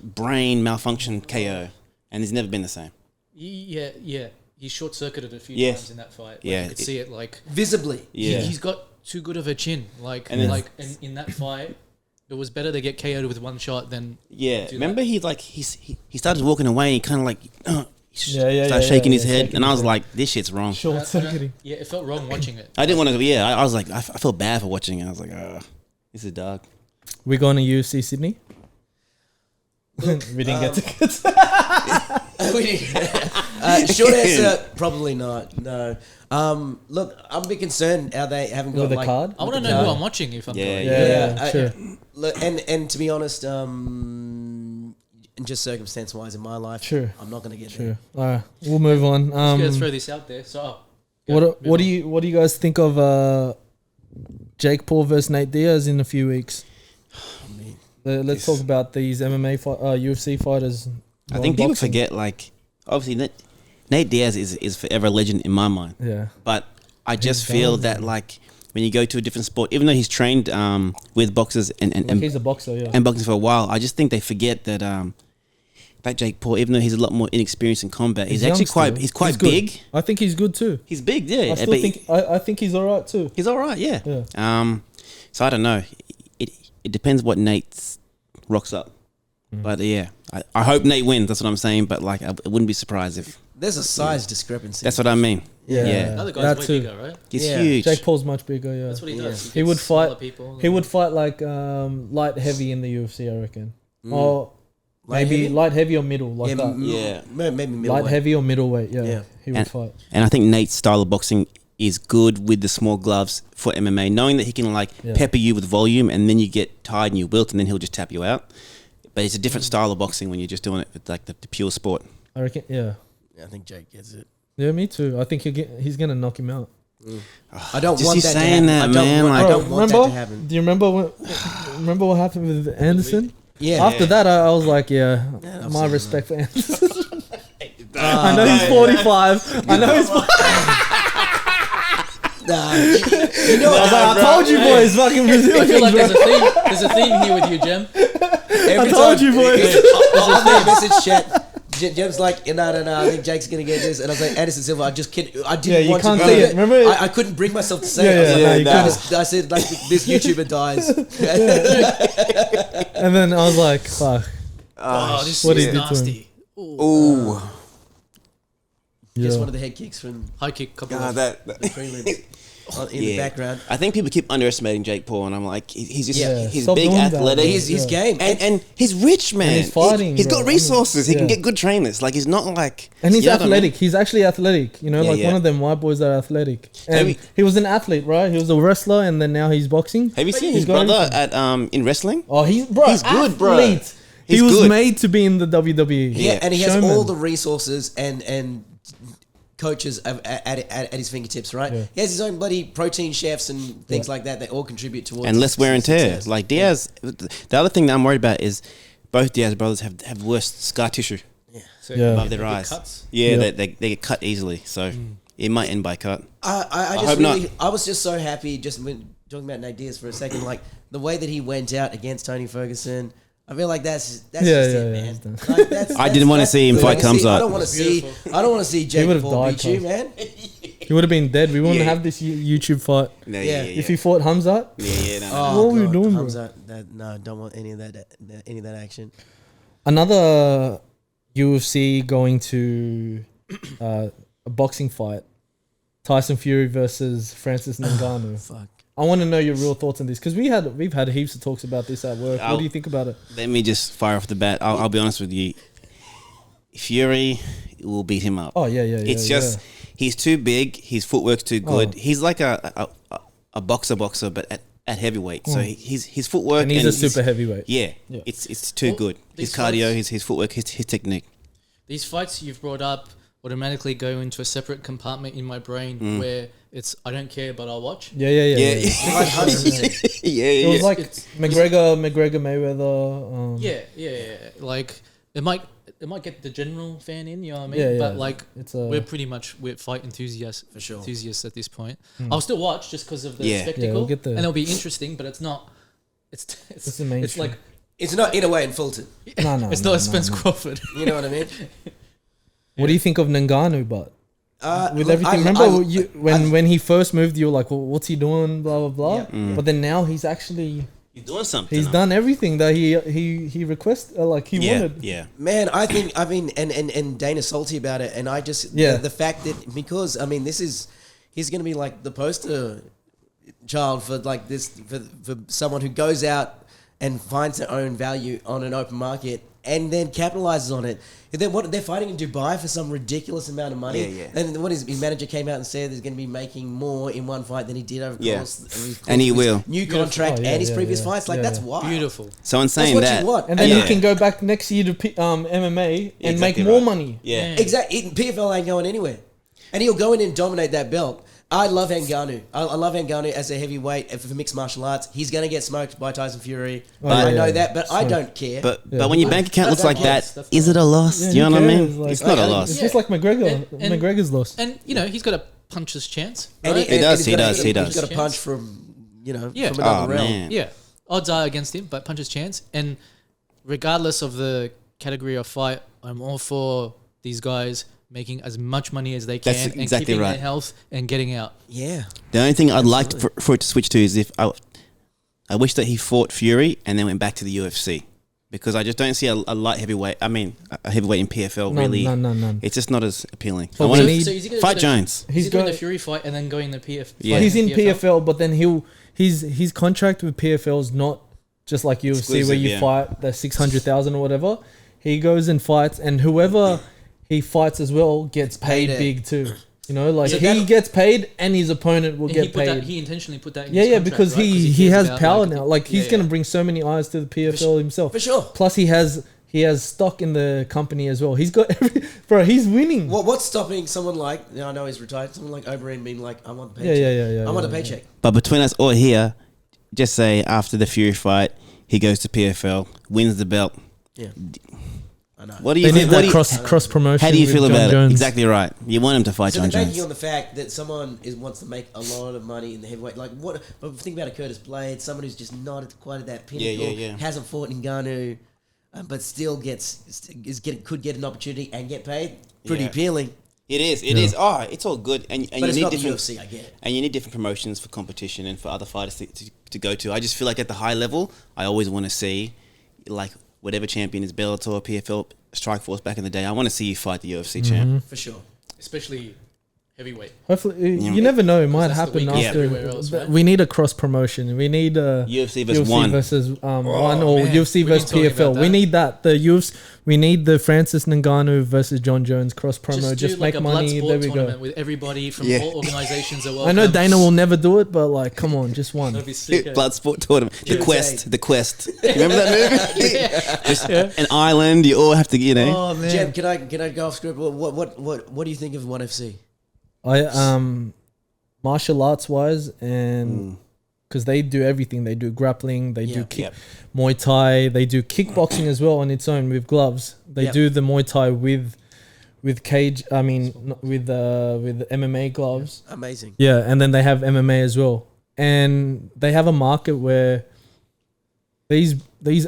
Speaker 5: brain malfunction KO. And he's never been the same.
Speaker 4: Yeah. He short circuited a few
Speaker 5: Yes.
Speaker 4: times in that fight. Like,
Speaker 5: Yeah,
Speaker 4: you could see it. Like
Speaker 1: Visibly.
Speaker 5: Yeah.
Speaker 4: he's got too good of a chin. Like
Speaker 5: And then-
Speaker 4: and in that fight, it was better to get KO'd with one shot than
Speaker 5: Yeah,
Speaker 4: do
Speaker 5: remember
Speaker 4: that.
Speaker 5: he started walking away and he kind of like
Speaker 3: Yeah,
Speaker 5: started shaking his head,
Speaker 3: shaking
Speaker 5: and I
Speaker 3: his
Speaker 5: was
Speaker 3: head.
Speaker 5: like, this shit's wrong.
Speaker 3: Short circuiting.
Speaker 4: Yeah, it felt wrong watching it.
Speaker 5: I didn't want to. Yeah, I was like, I felt bad for watching it. I was like, this is dark.
Speaker 3: We going to UFC Sydney? We didn't get tickets.
Speaker 1: Short answer, probably not. No. Look, I'm a bit concerned how they haven't got
Speaker 3: With the
Speaker 1: like,
Speaker 3: card?
Speaker 4: I want to
Speaker 1: with the
Speaker 4: know who
Speaker 1: card.
Speaker 4: I'm watching if I'm
Speaker 5: Yeah,
Speaker 4: going.
Speaker 3: Yeah, sure.
Speaker 1: Look, and to be honest, just circumstance wise in my life,
Speaker 3: Sure.
Speaker 1: I'm not going to get
Speaker 3: Sure. All right, we'll move on.
Speaker 4: Just gonna throw this out there. So,
Speaker 3: What do you guys think of Jake Paul versus Nate Diaz in a few weeks? Let's talk about these MMA UFC fighters.
Speaker 5: I think people
Speaker 3: boxing.
Speaker 5: forget, like, obviously Nate Diaz is forever a legend in my mind.
Speaker 3: Yeah.
Speaker 5: But I just
Speaker 3: He's
Speaker 5: feel
Speaker 3: gone,
Speaker 5: that
Speaker 3: man.
Speaker 5: like when you go to a different sport, even though he's trained with boxers and
Speaker 3: He's a boxer, yeah.
Speaker 5: and boxing for a while, I just think they forget that that Jake Paul, even though he's a lot more inexperienced in combat, he's actually
Speaker 3: young still.
Speaker 5: he's quite
Speaker 3: good.
Speaker 5: big.
Speaker 3: I think he's good too.
Speaker 5: He's big, yeah.
Speaker 3: I still
Speaker 5: but
Speaker 3: think I think he's alright too.
Speaker 5: he's all right, yeah.
Speaker 3: Yeah.
Speaker 5: So I don't know. It depends what Nate rocks up. But yeah, I hope Nate wins. That's what I'm saying. But like, I wouldn't be surprised if.
Speaker 1: There's a size discrepancy.
Speaker 5: That's what I mean.
Speaker 3: Yeah.
Speaker 5: Yeah.
Speaker 4: the other
Speaker 3: That
Speaker 4: guy's way
Speaker 3: too.
Speaker 4: bigger, right?
Speaker 5: He's
Speaker 1: Yeah.
Speaker 5: huge.
Speaker 3: Jake Paul's much bigger, yeah.
Speaker 4: That's what he does.
Speaker 3: He would
Speaker 4: gets smaller
Speaker 3: fight-
Speaker 4: People
Speaker 3: He would fight like light heavy in the UFC, I reckon. Or
Speaker 1: Light
Speaker 3: maybe
Speaker 1: heavy?
Speaker 3: light heavy or middle, like
Speaker 1: yeah,
Speaker 3: that.
Speaker 5: Yeah.
Speaker 1: maybe
Speaker 3: Light
Speaker 1: middleweight.
Speaker 3: heavy or middleweight, yeah.
Speaker 1: Yeah.
Speaker 3: He would fight.
Speaker 5: And I think Nate's style of boxing is good with the small gloves for MMA, knowing that he can like
Speaker 3: Yeah.
Speaker 5: pepper you with volume and then you get tired and you wilt and then he'll just tap you out. But it's a different style of boxing when you're just doing it with like the pure sport.
Speaker 3: I reckon, yeah.
Speaker 1: Yeah, I think Jake gets it.
Speaker 3: Yeah, me too. I think he's going to knock him out.
Speaker 1: I don't
Speaker 5: Just
Speaker 1: want
Speaker 5: you
Speaker 1: that
Speaker 5: saying
Speaker 1: to happen.
Speaker 5: that,
Speaker 1: I don't
Speaker 5: man,
Speaker 1: want,
Speaker 5: like-
Speaker 1: I don't want
Speaker 3: remember?
Speaker 1: that to happen.
Speaker 3: Do you remember what happened with Anderson?
Speaker 1: Yeah.
Speaker 3: After that, I was like, yeah,
Speaker 1: I've
Speaker 3: my
Speaker 1: seen
Speaker 3: respect for Anderson. I know he's 45. I know he's.
Speaker 1: Nah, you know
Speaker 3: I was like, I told you, boys, fucking
Speaker 4: I feel
Speaker 3: Brazilians,
Speaker 4: like
Speaker 3: bro.
Speaker 4: there's a theme here with you, Jem.
Speaker 1: every
Speaker 3: told you, boys.
Speaker 1: I message chat. Jem's like, no, I think Jake's gonna get this, and I was like, Anderson Silva, I just can't. I didn't
Speaker 3: Yeah, you
Speaker 1: want
Speaker 3: can't
Speaker 1: to
Speaker 3: see
Speaker 1: do
Speaker 3: it. Remember-
Speaker 1: I couldn't bring myself to say
Speaker 3: Yeah,
Speaker 1: it. I was
Speaker 3: yeah,
Speaker 1: like,
Speaker 3: no, you couldn't.
Speaker 1: I said, like, this YouTuber dies.
Speaker 3: And then I was like, fuck.
Speaker 4: Oh, this
Speaker 3: What
Speaker 4: is
Speaker 3: he did to him.
Speaker 4: nasty.
Speaker 5: Ooh.
Speaker 1: Just
Speaker 3: Yeah.
Speaker 1: one of the head kicks from
Speaker 4: High kick, couple
Speaker 5: God,
Speaker 4: of
Speaker 5: that
Speaker 1: the prelims. in the background.
Speaker 5: I think people keep underestimating Jake Paul, and I'm like, he's just he's
Speaker 3: Stop
Speaker 5: big,
Speaker 3: doing that.
Speaker 5: athletic.
Speaker 1: He's game.
Speaker 5: And he's rich, man.
Speaker 3: And he's fighting,
Speaker 5: He's
Speaker 3: bro.
Speaker 5: got resources. He
Speaker 3: Yeah.
Speaker 5: can get good trainers. Like, he's not like...
Speaker 3: And he's
Speaker 5: you know what I mean?
Speaker 3: athletic. He's actually athletic. You know,
Speaker 5: Yeah,
Speaker 3: like
Speaker 5: yeah.
Speaker 3: one of them white boys that are athletic. And
Speaker 5: Have
Speaker 3: he was an athlete, right? He was a wrestler, and then now he's boxing.
Speaker 5: Have you seen
Speaker 3: He's
Speaker 5: his
Speaker 3: got
Speaker 5: brother
Speaker 3: everything.
Speaker 5: at in wrestling?
Speaker 3: Oh, he's
Speaker 5: good, bro.
Speaker 3: athlete.
Speaker 5: He's
Speaker 3: He was
Speaker 5: good.
Speaker 3: made to be in the WWE.
Speaker 1: Yeah, and he has
Speaker 3: Showman.
Speaker 1: all the resources and coaches at his fingertips, right?
Speaker 3: Yeah.
Speaker 1: He has his own bloody protein chefs and things like that. They all contribute towards
Speaker 5: And less wear and tear.
Speaker 1: success.
Speaker 5: Like Diaz, the other thing that I'm worried about is both Diaz brothers have worse scar tissue
Speaker 4: So
Speaker 3: Yeah.
Speaker 5: above their
Speaker 4: big
Speaker 5: eyes.
Speaker 4: cuts.
Speaker 5: Yeah,
Speaker 3: Yeah.
Speaker 5: They get cut easily, so it might end by cut.
Speaker 1: I just
Speaker 5: hope
Speaker 1: really,
Speaker 5: not.
Speaker 1: I was just so happy just when talking about Nate Diaz for a second, like the way that he went out against Tony Ferguson. I feel like that's just it, man.
Speaker 3: he's done.
Speaker 1: Like, that's,
Speaker 5: I didn't want to see him
Speaker 1: I
Speaker 5: fight
Speaker 1: don't wanna see-
Speaker 5: Kambosos.
Speaker 1: I don't want to see. I don't want to see Jake
Speaker 3: would've
Speaker 1: Paul
Speaker 3: died,
Speaker 1: beat you,
Speaker 3: Cuz.
Speaker 1: man.
Speaker 3: He would have been dead. We wouldn't
Speaker 5: Yeah.
Speaker 3: have this YouTube fight.
Speaker 5: Yeah,
Speaker 1: Yeah.
Speaker 3: If he fought Hamzat.
Speaker 1: Oh,
Speaker 3: What were you
Speaker 1: God,
Speaker 3: doing, bro?
Speaker 1: Hamza, no, don't want any of that action.
Speaker 3: Another UFC going to a boxing fight. Tyson Fury versus Francis Ngannou.
Speaker 1: Fuck.
Speaker 3: I want to know your real thoughts on this because we've had heaps of talks about this at work. What do you think about it?
Speaker 5: Let me just fire off the bat. I'll be honest with you. Fury will beat him up.
Speaker 3: Oh yeah.
Speaker 5: It's just he's too big. His footwork's too good. He's like a boxer, but at heavyweight. So his footwork
Speaker 3: and he's a super heavyweight.
Speaker 5: Yeah,
Speaker 3: Yeah.
Speaker 5: it's too
Speaker 4: Well,
Speaker 5: good. His
Speaker 4: these
Speaker 5: cardio,
Speaker 4: fights-
Speaker 5: his footwork, his technique.
Speaker 4: These fights you've brought up automatically go into a separate compartment in my brain where it's I don't care, but I'll watch.
Speaker 3: Yeah.
Speaker 5: Yeah,
Speaker 3: It was like
Speaker 4: It's-
Speaker 3: McGregor Mayweather.
Speaker 4: Yeah. Like it might get the general fan in, you know what I mean?
Speaker 3: Yeah.
Speaker 4: But like
Speaker 3: it's
Speaker 4: we're fight enthusiasts
Speaker 1: For sure.
Speaker 4: Enthusiasts at this point. I'll still watch just because of the
Speaker 5: Yeah.
Speaker 4: spectacle,
Speaker 3: we'll get the-
Speaker 4: and it'll be interesting. But it's not.
Speaker 3: It's the
Speaker 4: It's
Speaker 3: mainstream.
Speaker 4: like
Speaker 1: It's not Inoue and Fulton.
Speaker 3: no.
Speaker 4: it's not Spence Crawford.
Speaker 1: You know what I mean?
Speaker 3: What do you think of Ngannou? But with
Speaker 1: look,
Speaker 3: everything, remember when he first moved, you were like, well, "What's he doing?" Blah blah blah. But then now he's actually
Speaker 5: He's doing something.
Speaker 3: he's done everything that he requested, like he wanted.
Speaker 5: Yeah.
Speaker 1: Man, I think and Dana's salty about it, and I just the fact that because he's going to be like the poster child for like this for someone who goes out and finds their own value on an open market and then capitalizes on it. And then what they're fighting in Dubai for some ridiculous amount of money.
Speaker 5: Yeah.
Speaker 1: And what his manager came out and said he's going to be making more in one fight than he did over the course of his
Speaker 5: And he will.
Speaker 1: new contract and his previous fights. Like that's wild.
Speaker 4: Beautiful.
Speaker 5: Someone's saying
Speaker 1: what
Speaker 5: that.
Speaker 1: you want.
Speaker 3: And then
Speaker 5: Yeah.
Speaker 3: he can go back next year to MMA and
Speaker 5: Exactly
Speaker 3: make more
Speaker 5: right.
Speaker 3: money.
Speaker 5: Yeah.
Speaker 1: Exactly. PFL ain't going anywhere. And he'll go in and dominate that belt. I love Ngannou. I love Ngannou as a heavyweight for mixed martial arts. He's going to get smoked by Tyson Fury. I know that, but I don't care.
Speaker 5: But when your bank account looks like
Speaker 4: That's
Speaker 5: that, is it a loss?
Speaker 3: Yeah,
Speaker 5: you know
Speaker 3: who
Speaker 5: what I
Speaker 3: cares?
Speaker 5: mean?
Speaker 3: Like,
Speaker 5: it's not a
Speaker 1: like,
Speaker 5: loss.
Speaker 3: It's just like McGregor.
Speaker 4: And-
Speaker 3: McGregor's lost.
Speaker 4: And he's got a puncher's chance.
Speaker 1: And
Speaker 4: Right?
Speaker 5: He does,
Speaker 1: he's got
Speaker 5: he
Speaker 1: a-
Speaker 5: does.
Speaker 1: He's got a punch from,
Speaker 4: Yeah.
Speaker 1: from another
Speaker 5: Oh,
Speaker 1: realm.
Speaker 5: man.
Speaker 4: Yeah, odds are against him, but puncher's chance. And regardless of the category of fight, I'm all for these guys making as much money as they can
Speaker 5: That's
Speaker 4: and
Speaker 5: exactly
Speaker 4: keeping
Speaker 5: right.
Speaker 4: their health and getting out.
Speaker 1: Yeah.
Speaker 5: The only thing I'd like for it to switch to is if I wish that he fought Fury and then went back to the UFC. Because I just don't see a light heavyweight. I mean, a heavyweight in PFL really.
Speaker 3: None.
Speaker 5: It's just not as appealing.
Speaker 3: But
Speaker 5: I want
Speaker 3: we
Speaker 5: to
Speaker 3: need-
Speaker 4: So is he gonna
Speaker 5: fight
Speaker 4: do the-
Speaker 5: Jones.
Speaker 4: He's
Speaker 3: He's
Speaker 4: doing
Speaker 3: got-
Speaker 4: the Fury fight and then going the PF.
Speaker 5: Yeah.
Speaker 4: fight
Speaker 3: He's in
Speaker 4: PFL.
Speaker 3: PFL, but then his contract with PFL is not just like UFC
Speaker 5: Exclusive,
Speaker 3: where you
Speaker 5: yeah.
Speaker 3: fight the 600,000 or whatever. He goes and fights, and whoever he fights as well gets paid
Speaker 1: Paid
Speaker 3: big too. You know, like
Speaker 4: So
Speaker 3: he
Speaker 4: that-
Speaker 3: gets paid, and his opponent will
Speaker 4: And
Speaker 3: get paid.
Speaker 4: he intentionally put that in
Speaker 3: Yeah,
Speaker 4: his
Speaker 3: yeah,
Speaker 4: contract,
Speaker 3: because
Speaker 4: right? 'Cause
Speaker 3: he
Speaker 4: cares
Speaker 3: has
Speaker 4: about,
Speaker 3: power
Speaker 4: like,
Speaker 3: now. Like he's
Speaker 4: yeah,
Speaker 3: gonna
Speaker 4: yeah.
Speaker 3: bring so many eyes to the PFL himself.
Speaker 1: For sure.
Speaker 3: Plus, he has stock in the company as well. He's got bro. He's winning.
Speaker 1: What's stopping someone like, I know he's retired, someone like O'Brien being like, I want the
Speaker 3: Yeah,
Speaker 1: paycheck.
Speaker 3: yeah.
Speaker 1: I want a
Speaker 3: yeah.
Speaker 1: paycheck.
Speaker 5: But between us all here, just say after the Fury fight, he goes to PFL, wins the belt.
Speaker 1: Yeah. I know.
Speaker 5: What do
Speaker 3: They
Speaker 5: you
Speaker 3: need
Speaker 5: think?
Speaker 3: that cross promotion.
Speaker 5: How do you
Speaker 3: with
Speaker 5: feel
Speaker 3: John
Speaker 5: about
Speaker 3: Jones.
Speaker 5: it? Exactly right. You want him to fight
Speaker 1: So
Speaker 5: John
Speaker 1: they're banking
Speaker 5: Jones.
Speaker 1: on the fact that someone wants to make a lot of money in the heavyweight. Like what? But think about a Curtis Blade, someone who's just not quite at that pinnacle.
Speaker 5: Yeah.
Speaker 1: Hasn't fought in Ngannou, but still could get an opportunity and get paid. Pretty
Speaker 5: Yeah.
Speaker 1: appealing.
Speaker 5: It is. Oh, it's all good. And
Speaker 1: But
Speaker 5: you
Speaker 1: it's
Speaker 5: need
Speaker 1: not the
Speaker 5: different
Speaker 1: UFC. I get it.
Speaker 5: and you need different promotions for competition and for other fighters to go to. I just feel like at the high level, I always want to see like whatever champion is Bellator, PFL, Strikeforce back in the day. I want to see you fight the UFC champ.
Speaker 1: For sure.
Speaker 4: especially heavyweight.
Speaker 3: Hopefully, you never know. It might happen after.
Speaker 4: Else, right?
Speaker 3: We need a cross promotion. We need
Speaker 5: UFC versus one
Speaker 3: one or UFC versus PFL. We need that. We need the Francis Ngannou versus John Jones cross promo. Just make money. There we go.
Speaker 4: With everybody from all organizations are welcome.
Speaker 3: I know Dana will never do it, but like, come on, just one.
Speaker 5: Bloodsport tournament. The Quest. You remember that movie? An island. You all have to,
Speaker 1: Oh man. Jem, can I go off script? What do you think of ONE FC?
Speaker 3: Martial arts wise, and because they do everything, they do grappling, they do Muay Thai, they do kickboxing as well on its own with gloves. They do the Muay Thai with cage. I mean, with MMA gloves.
Speaker 1: Amazing.
Speaker 3: Yeah, and then they have MMA as well, and they have a market where these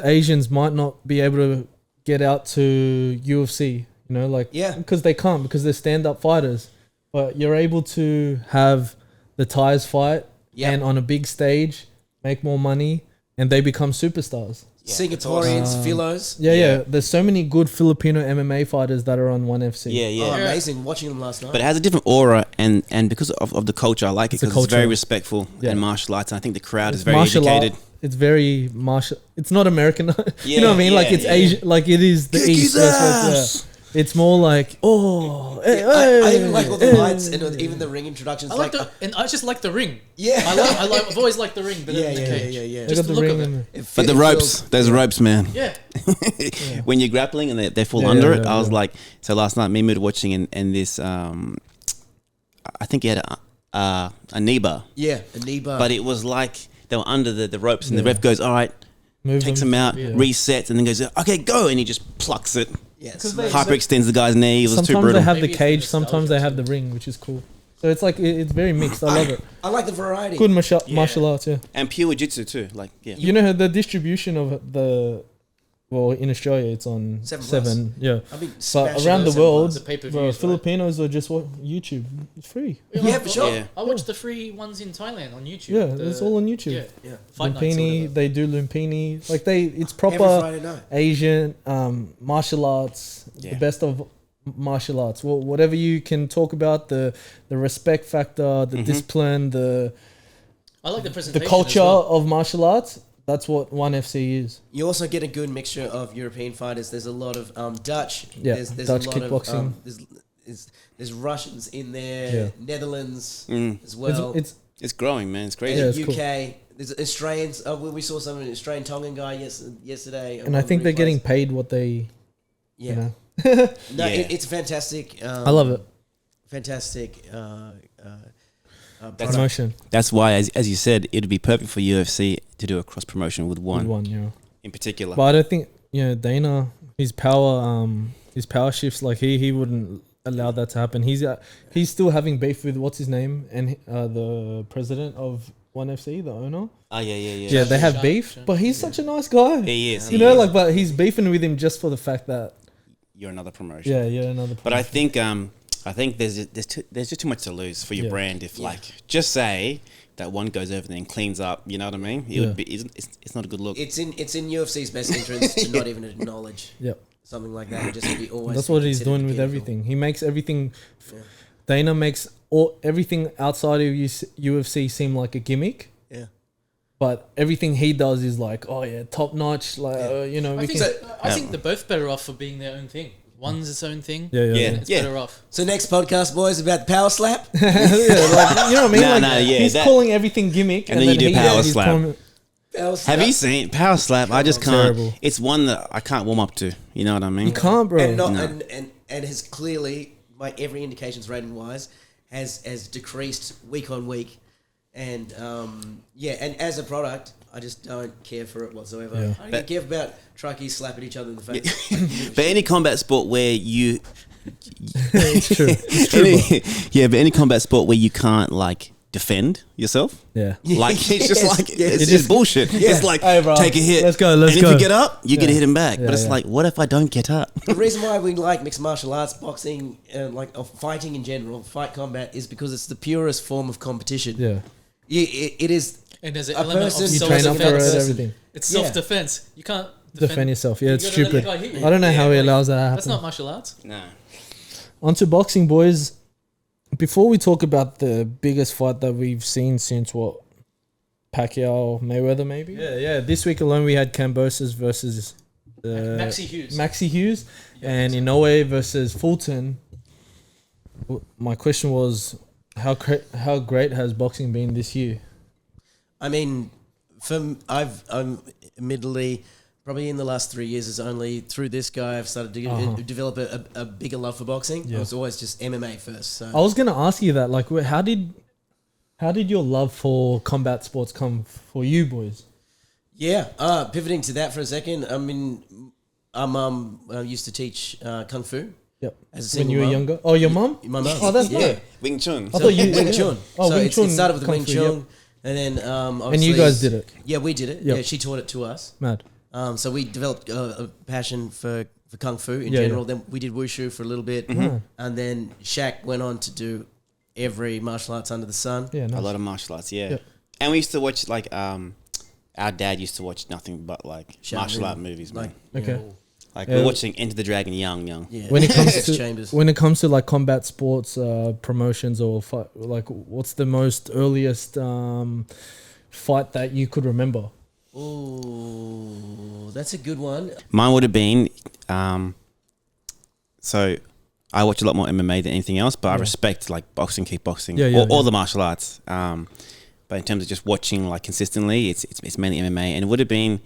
Speaker 3: Asians might not be able to get out to UFC. Because they can't, because they're stand-up fighters. But you're able to have the Thais fight and on a big stage, make more money, and they become superstars.
Speaker 1: Yeah, Singaporeans, Philos.
Speaker 3: Yeah. There's so many good Filipino MMA fighters that are on ONE FC.
Speaker 1: Oh, amazing. Watching them last night.
Speaker 5: But it has a different aura, and because of the culture, I like it because it's very respectful in martial arts. And I think the crowd is very educated.
Speaker 3: It's very martial. It's not American. You know what I mean? It's Asian. Like it is the East. It's more like,
Speaker 1: I even like all the lights and even the ring introductions.
Speaker 4: And I just like the ring.
Speaker 1: Yeah,
Speaker 4: I've always liked the ring, but the cage.
Speaker 1: Yeah.
Speaker 3: Just the look of it.
Speaker 5: But the ropes, those ropes, man.
Speaker 4: Yeah.
Speaker 5: When you're grappling and they fall under it, I was like, so last night, me and Mood were watching and this, I think he had a Niba.
Speaker 1: Yeah, a Niba.
Speaker 5: But it was like they were under the ropes, and the ref goes, all right, takes them out, resets, and then goes, okay, go, and he just plucks it.
Speaker 1: Yes.
Speaker 5: Hyperextends the guy's knee. It was too brutal.
Speaker 3: Sometimes they have the cage, sometimes they have the ring, which is cool. So it's like it's very mixed. I love it.
Speaker 1: I like the variety.
Speaker 3: Good martial arts,
Speaker 5: and pure jiu-jitsu too.
Speaker 3: You know the distribution of in Australia it's on 7. Yeah.
Speaker 1: I mean,
Speaker 3: but around the world,
Speaker 4: the
Speaker 3: Filipinos are just YouTube. It's free.
Speaker 1: Yeah, for sure.
Speaker 4: Yeah. I watched the free ones in Thailand on YouTube.
Speaker 3: Yeah, it's all on YouTube.
Speaker 4: Yeah.
Speaker 3: Lumpini, they do Lumpini. It's proper Asian martial arts. The best of martial arts. Well, whatever you can talk about, the respect factor, the discipline,
Speaker 4: I like the presentation.
Speaker 3: The culture of martial arts. That's what ONE FC is.
Speaker 1: You also get a good mixture of European fighters. There's a lot of Dutch.
Speaker 3: Yeah,
Speaker 1: there's
Speaker 3: Dutch
Speaker 1: a lot
Speaker 3: kickboxing.
Speaker 1: Of there's Russians in there. Netherlands as well.
Speaker 5: It's growing, man. It's crazy.
Speaker 3: Yeah,
Speaker 1: UK. Cool. There's Australians. We saw some Australian Tongan guy yesterday.
Speaker 3: And I think they're getting paid what they.
Speaker 1: Yeah. It's fantastic.
Speaker 3: I love it.
Speaker 1: Fantastic.
Speaker 3: Promotion.
Speaker 5: That's why, as you said, it would be perfect for UFC to do a cross promotion with one. In particular.
Speaker 3: But I don't think Dana, his power shifts, like he wouldn't allow that to happen. He's still having beef with what's his name and the president of ONE FC, the owner.
Speaker 5: Yeah,
Speaker 3: they have beef, but he's such a nice guy.
Speaker 5: He is.
Speaker 3: But he's beefing with him just for the fact that
Speaker 5: you're another promotion.
Speaker 3: Yeah, you're another promotion.
Speaker 5: But I think there's just too much to lose for your brand if just say that one goes over there and cleans up. You know what I mean? It would be. It's not a good look.
Speaker 1: It's in UFC's best interest to not even acknowledge something like that. And just be always.
Speaker 3: That's what he's doing with everything. He makes everything. Dana makes everything outside of UFC seem like a gimmick.
Speaker 1: Yeah.
Speaker 3: But everything he does is like, top notch. Like
Speaker 4: I think they're both better off for being their own thing. One's its own thing.
Speaker 3: Yeah.
Speaker 4: It's better off.
Speaker 1: So next podcast, boys, about the power slap.
Speaker 3: You know what I mean? He's calling everything gimmick,
Speaker 5: and then you do power slap.
Speaker 1: Power slap.
Speaker 5: Have you seen power slap? I just can't.
Speaker 3: Terrible.
Speaker 5: It's one that I can't warm up to. You know what I mean?
Speaker 3: You can't, bro.
Speaker 1: And has clearly, by every indications rating wise, has decreased week on week, and and as a product, I just don't care for it whatsoever.
Speaker 3: Yeah.
Speaker 1: I don't care about truckies slapping each other in the face.
Speaker 5: But any combat sport where you,
Speaker 3: It's true.
Speaker 5: but any combat sport where you can't defend yourself.
Speaker 3: Yeah.
Speaker 5: It's just it's just bullshit.
Speaker 1: Yeah.
Speaker 5: It's like,
Speaker 3: hey, bro,
Speaker 5: take a hit.
Speaker 3: Let's go.
Speaker 5: And if you get up, you get to hit him back.
Speaker 3: Yeah,
Speaker 5: but it's like, what if I don't get up?
Speaker 1: The reason why we like mixed martial arts, boxing, fighting in general, fight combat, is because it's the purest form of competition.
Speaker 3: Yeah.
Speaker 1: It is.
Speaker 4: And there's an
Speaker 1: A
Speaker 4: element of
Speaker 1: person-
Speaker 3: You train up for it,
Speaker 4: self-defense.
Speaker 3: everything.
Speaker 4: It's self-defense. You can't
Speaker 3: Defend yourself. Yeah, it's
Speaker 4: You gotta let
Speaker 3: stupid.
Speaker 4: the guy hit you.
Speaker 3: I don't know how he allows that to happen.
Speaker 4: That's not martial arts.
Speaker 5: No.
Speaker 3: Onto boxing, boys. before we talk about the biggest fight that we've seen since what? Pacquiao Mayweather maybe? Yeah. This week alone we had Kambosos versus Maxi Hughes and Inoue versus Fulton. My question was, how great has boxing been this year?
Speaker 1: I mean, I'm admittedly probably in the last 3 years is only through this guy I've started to develop a bigger love for boxing. Yeah. It was always just MMA first. So.
Speaker 3: I was gonna ask you that. Like, how did your love for combat sports come for you boys?
Speaker 1: Yeah, pivoting to that for a second. I mean, our mum used to teach kung fu.
Speaker 3: Yep.
Speaker 1: As a single
Speaker 3: when you were
Speaker 1: mum.
Speaker 3: younger. Oh, your mum?
Speaker 1: My mum.
Speaker 3: Oh, that's
Speaker 1: good.
Speaker 5: Wing Chun.
Speaker 3: I thought you
Speaker 1: Wing Chun.
Speaker 3: Oh,
Speaker 1: so
Speaker 3: Wing Chun.
Speaker 1: It started with
Speaker 3: Kung
Speaker 1: Wing
Speaker 3: Fu,
Speaker 1: Chun,
Speaker 3: yep.
Speaker 1: and then
Speaker 3: and you guys did it.
Speaker 1: Yeah, we did it.
Speaker 3: Yep.
Speaker 1: Yeah, she taught it to us.
Speaker 3: Mad.
Speaker 1: So we developed a passion for kung fu in general. Then we did wushu for a little bit, and then Shaq went on to do every martial arts under the sun.
Speaker 3: Yeah, nice.
Speaker 5: A lot of martial arts. Yeah. And we used to watch like our dad used to watch nothing but like martial art movies, man.
Speaker 3: Okay.
Speaker 5: Like we're watching Enter the Dragon young.
Speaker 1: Yeah.
Speaker 3: When it comes to
Speaker 1: Chambers.
Speaker 3: when it comes to like combat sports promotions or fight, like what's the most earliest fight that you could remember?
Speaker 1: Oh, that's a good one.
Speaker 5: Mine would have been so I watch a lot more MMA than anything else, but I respect like boxing, kickboxing, all the martial arts. But in terms of just watching like consistently, it's mainly MMA, and it would have been.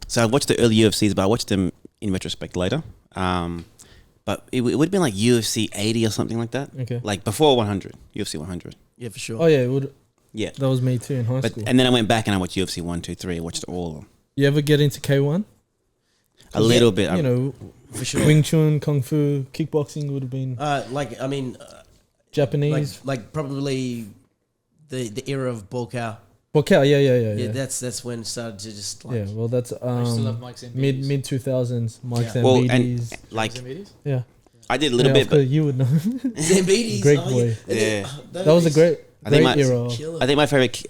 Speaker 5: So I watched the early UFCs, but I watched them in retrospect later. But it would have been like UFC 80 or something like that. Okay. Like before 100, UFC 100.
Speaker 1: Yeah, for sure.
Speaker 3: Oh yeah, it would.
Speaker 5: Yeah,
Speaker 3: that was me too in high school.
Speaker 5: And then I went back and I watched UFC 1, 2, 3. I watched all of them.
Speaker 3: You ever get into K1?
Speaker 5: A little bit.
Speaker 3: You know,
Speaker 1: for sure.
Speaker 3: Wing Chun, Kung Fu, kickboxing would have been. Japanese.
Speaker 1: Like probably the era of Bolkow.
Speaker 3: Bolkow, yeah.
Speaker 1: That's when it started to just like.
Speaker 3: Yeah, well, that's
Speaker 4: I still love Mike's and
Speaker 3: mid 2000s. Mike's and
Speaker 5: well,
Speaker 3: BDs.
Speaker 5: and like
Speaker 3: yeah,
Speaker 5: I did a little bit, but
Speaker 3: you would know.
Speaker 1: Zambides,
Speaker 3: great boy.
Speaker 1: Yeah,
Speaker 3: that was a great era.
Speaker 5: I think my favorite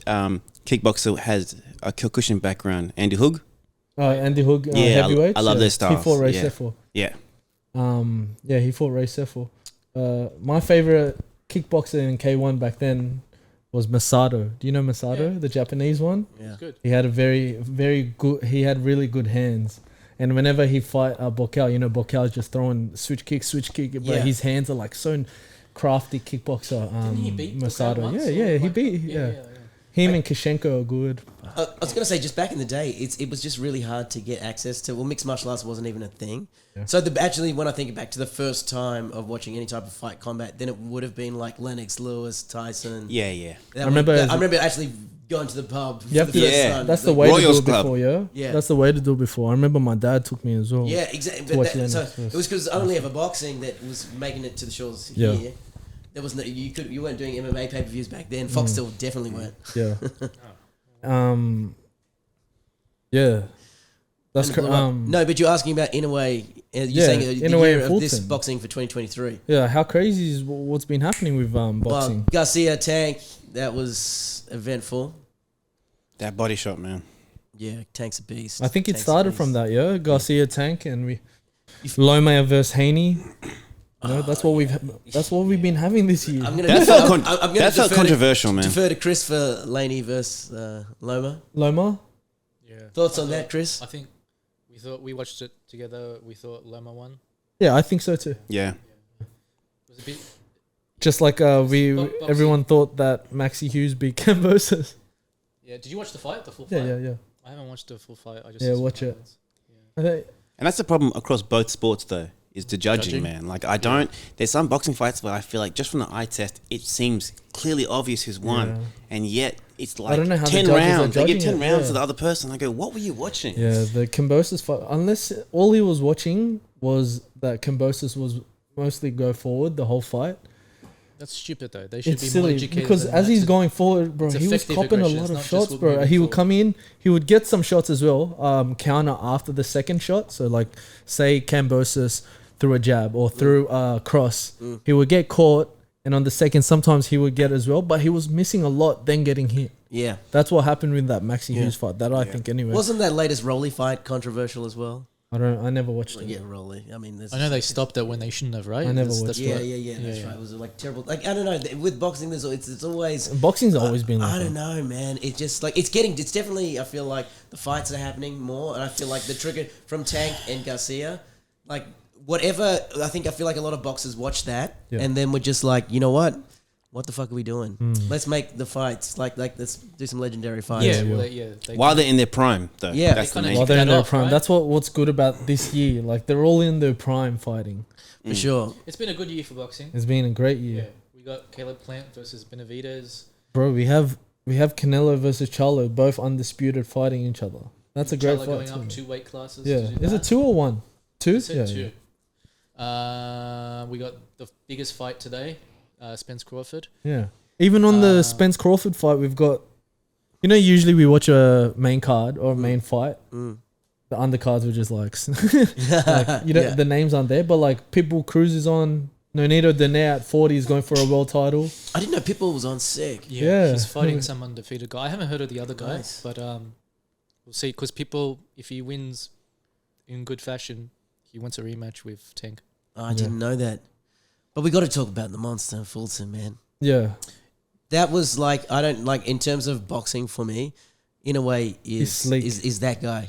Speaker 5: kickboxer has a Kyokushin background. Andy Hug.
Speaker 3: Andy Hug, heavyweight.
Speaker 5: I love their style.
Speaker 3: He fought Ray Sefo.
Speaker 5: Yeah.
Speaker 3: He fought Ray Sefo. My favorite kickboxer in K1 back then was Masato. Do you know Masato, the Japanese one?
Speaker 1: Yeah.
Speaker 4: Good.
Speaker 3: He had a very, very good. He had really good hands. And whenever he fight Bolkow, Bolkow is just throwing switch kick, but his hands are like so crafty kickboxer.
Speaker 4: Didn't he beat
Speaker 3: Masato? He beat. Him and Kishenko are good.
Speaker 1: I was going to say, just back in the day, it was just really hard to get access to. Well, mixed martial arts wasn't even a thing. Yeah. So actually, when I think back to the first time of watching any type of fight combat, then it would have been like Lennox Lewis, Tyson.
Speaker 5: Yeah.
Speaker 3: I remember
Speaker 1: actually going to the pub.
Speaker 3: That's the way
Speaker 5: Royals
Speaker 3: to do it
Speaker 5: Club.
Speaker 3: before, yeah. That's the way to do it before. I remember my dad took me as well.
Speaker 1: Yeah, exactly. So it was because only ever boxing that was making it to the shores here. Yeah. There was no you weren't doing MMA pay-per-views back then. Fox still definitely weren't.
Speaker 3: Yeah. Yeah. That's
Speaker 1: no, but you're asking about Inoue. You're saying the year of this boxing for 2023.
Speaker 3: Yeah, how crazy is what's been happening with boxing?
Speaker 1: Well, Garcia Tank, that was eventful.
Speaker 5: That body shot, man.
Speaker 1: Yeah, Tank's a beast.
Speaker 3: I think it started from that, Garcia Tank and Loma versus Haney. That's what we've been having this year.
Speaker 5: That felt controversial, man.
Speaker 1: Defer to Chris for Laney versus Loma.
Speaker 4: Yeah.
Speaker 1: Thoughts on that, Chris?
Speaker 4: I think we watched it together. We thought Loma won.
Speaker 3: Yeah, I think so too.
Speaker 5: Yeah.
Speaker 4: It was a bit.
Speaker 3: Just like everyone thought that Maxi Hughes beat Kambosos.
Speaker 4: Yeah. Did you watch the fight? The full fight?
Speaker 3: Yeah.
Speaker 4: I haven't watched the full fight. I just
Speaker 3: watch it.
Speaker 5: And that's the problem across both sports, though. Is the judging, man. Like, there's some boxing fights where I feel like just from the eye test, it seems clearly obvious who's won. And yet, it's like 10 rounds. They give 10 rounds to the other person. I go, what were you watching?
Speaker 3: Yeah, the Kambosos fight, unless all he was watching was that Kambosos was mostly go forward the whole fight.
Speaker 4: That's stupid, though. They should be
Speaker 3: silly
Speaker 4: more educated.
Speaker 3: Because as he's going forward, bro, he was copping a lot of shots, bro. He would come in, he would get some shots as well, counter after the second shot. So, like, say Kambosos through a jab or through a cross, he would get caught, and on the second, sometimes he would get as well, but he was missing a lot, then getting hit.
Speaker 1: Yeah.
Speaker 3: That's what happened with that Maxi Hughes fight, I think anyway.
Speaker 1: Wasn't that latest Rolly fight controversial as well?
Speaker 3: I never watched it.
Speaker 1: Yeah, Rolly. I mean,
Speaker 4: I know they stopped it when they shouldn't have, right?
Speaker 3: I never watched
Speaker 1: Yeah, that's right. It was like terrible. Like I don't know. With boxing, it's always
Speaker 3: Boxing's always been like
Speaker 1: I don't know, man. It's just like it's definitely. I feel like the fights are happening more, and I feel like the trigger from Tank and Garcia, like whatever. I feel like a lot of boxers watch that, and then we're just like, you know what? What the fuck are we doing? Let's make the fights like let's do some legendary fights.
Speaker 5: While they're in their prime, though.
Speaker 1: Yeah,
Speaker 5: that's the
Speaker 4: they
Speaker 5: main.
Speaker 3: While they're in
Speaker 4: that
Speaker 3: their
Speaker 4: off,
Speaker 3: prime.
Speaker 4: right?
Speaker 3: That's what's good about this year. Like they're all in their prime fighting.
Speaker 1: For sure.
Speaker 4: It's been a good year for boxing.
Speaker 3: It's been a great year.
Speaker 4: Yeah, we got Caleb Plant versus Benavidez.
Speaker 3: Bro, we have Canelo versus Charlo, both undisputed fighting each other. That's a great fight.
Speaker 4: Going
Speaker 3: too.
Speaker 4: up 2 weight classes.
Speaker 3: Yeah,
Speaker 4: to do
Speaker 3: is
Speaker 4: that.
Speaker 3: it 2 or 1? 2?
Speaker 4: Yeah, 2. We got the biggest fight today, Spence Crawford.
Speaker 3: Yeah. Even on the Spence Crawford fight, we've got, usually we watch a main card or a main fight. The undercards were just like, the names aren't there, but like Pitbull Cruz is on. Nonito Donaire at 40 is going for a world title.
Speaker 1: I didn't know Pitbull was on sick.
Speaker 3: Yeah.
Speaker 4: He's fighting some undefeated guy. I haven't heard of the other guy,
Speaker 1: Nice.
Speaker 4: but we'll see. Because Pitbull, if he wins in good fashion, he wants a rematch with Tank.
Speaker 1: Oh, I didn't know that. But we got to talk about the monster, Fulton, man.
Speaker 3: Yeah.
Speaker 1: That was like, I don't like, in terms of boxing for me, in a way, is that guy.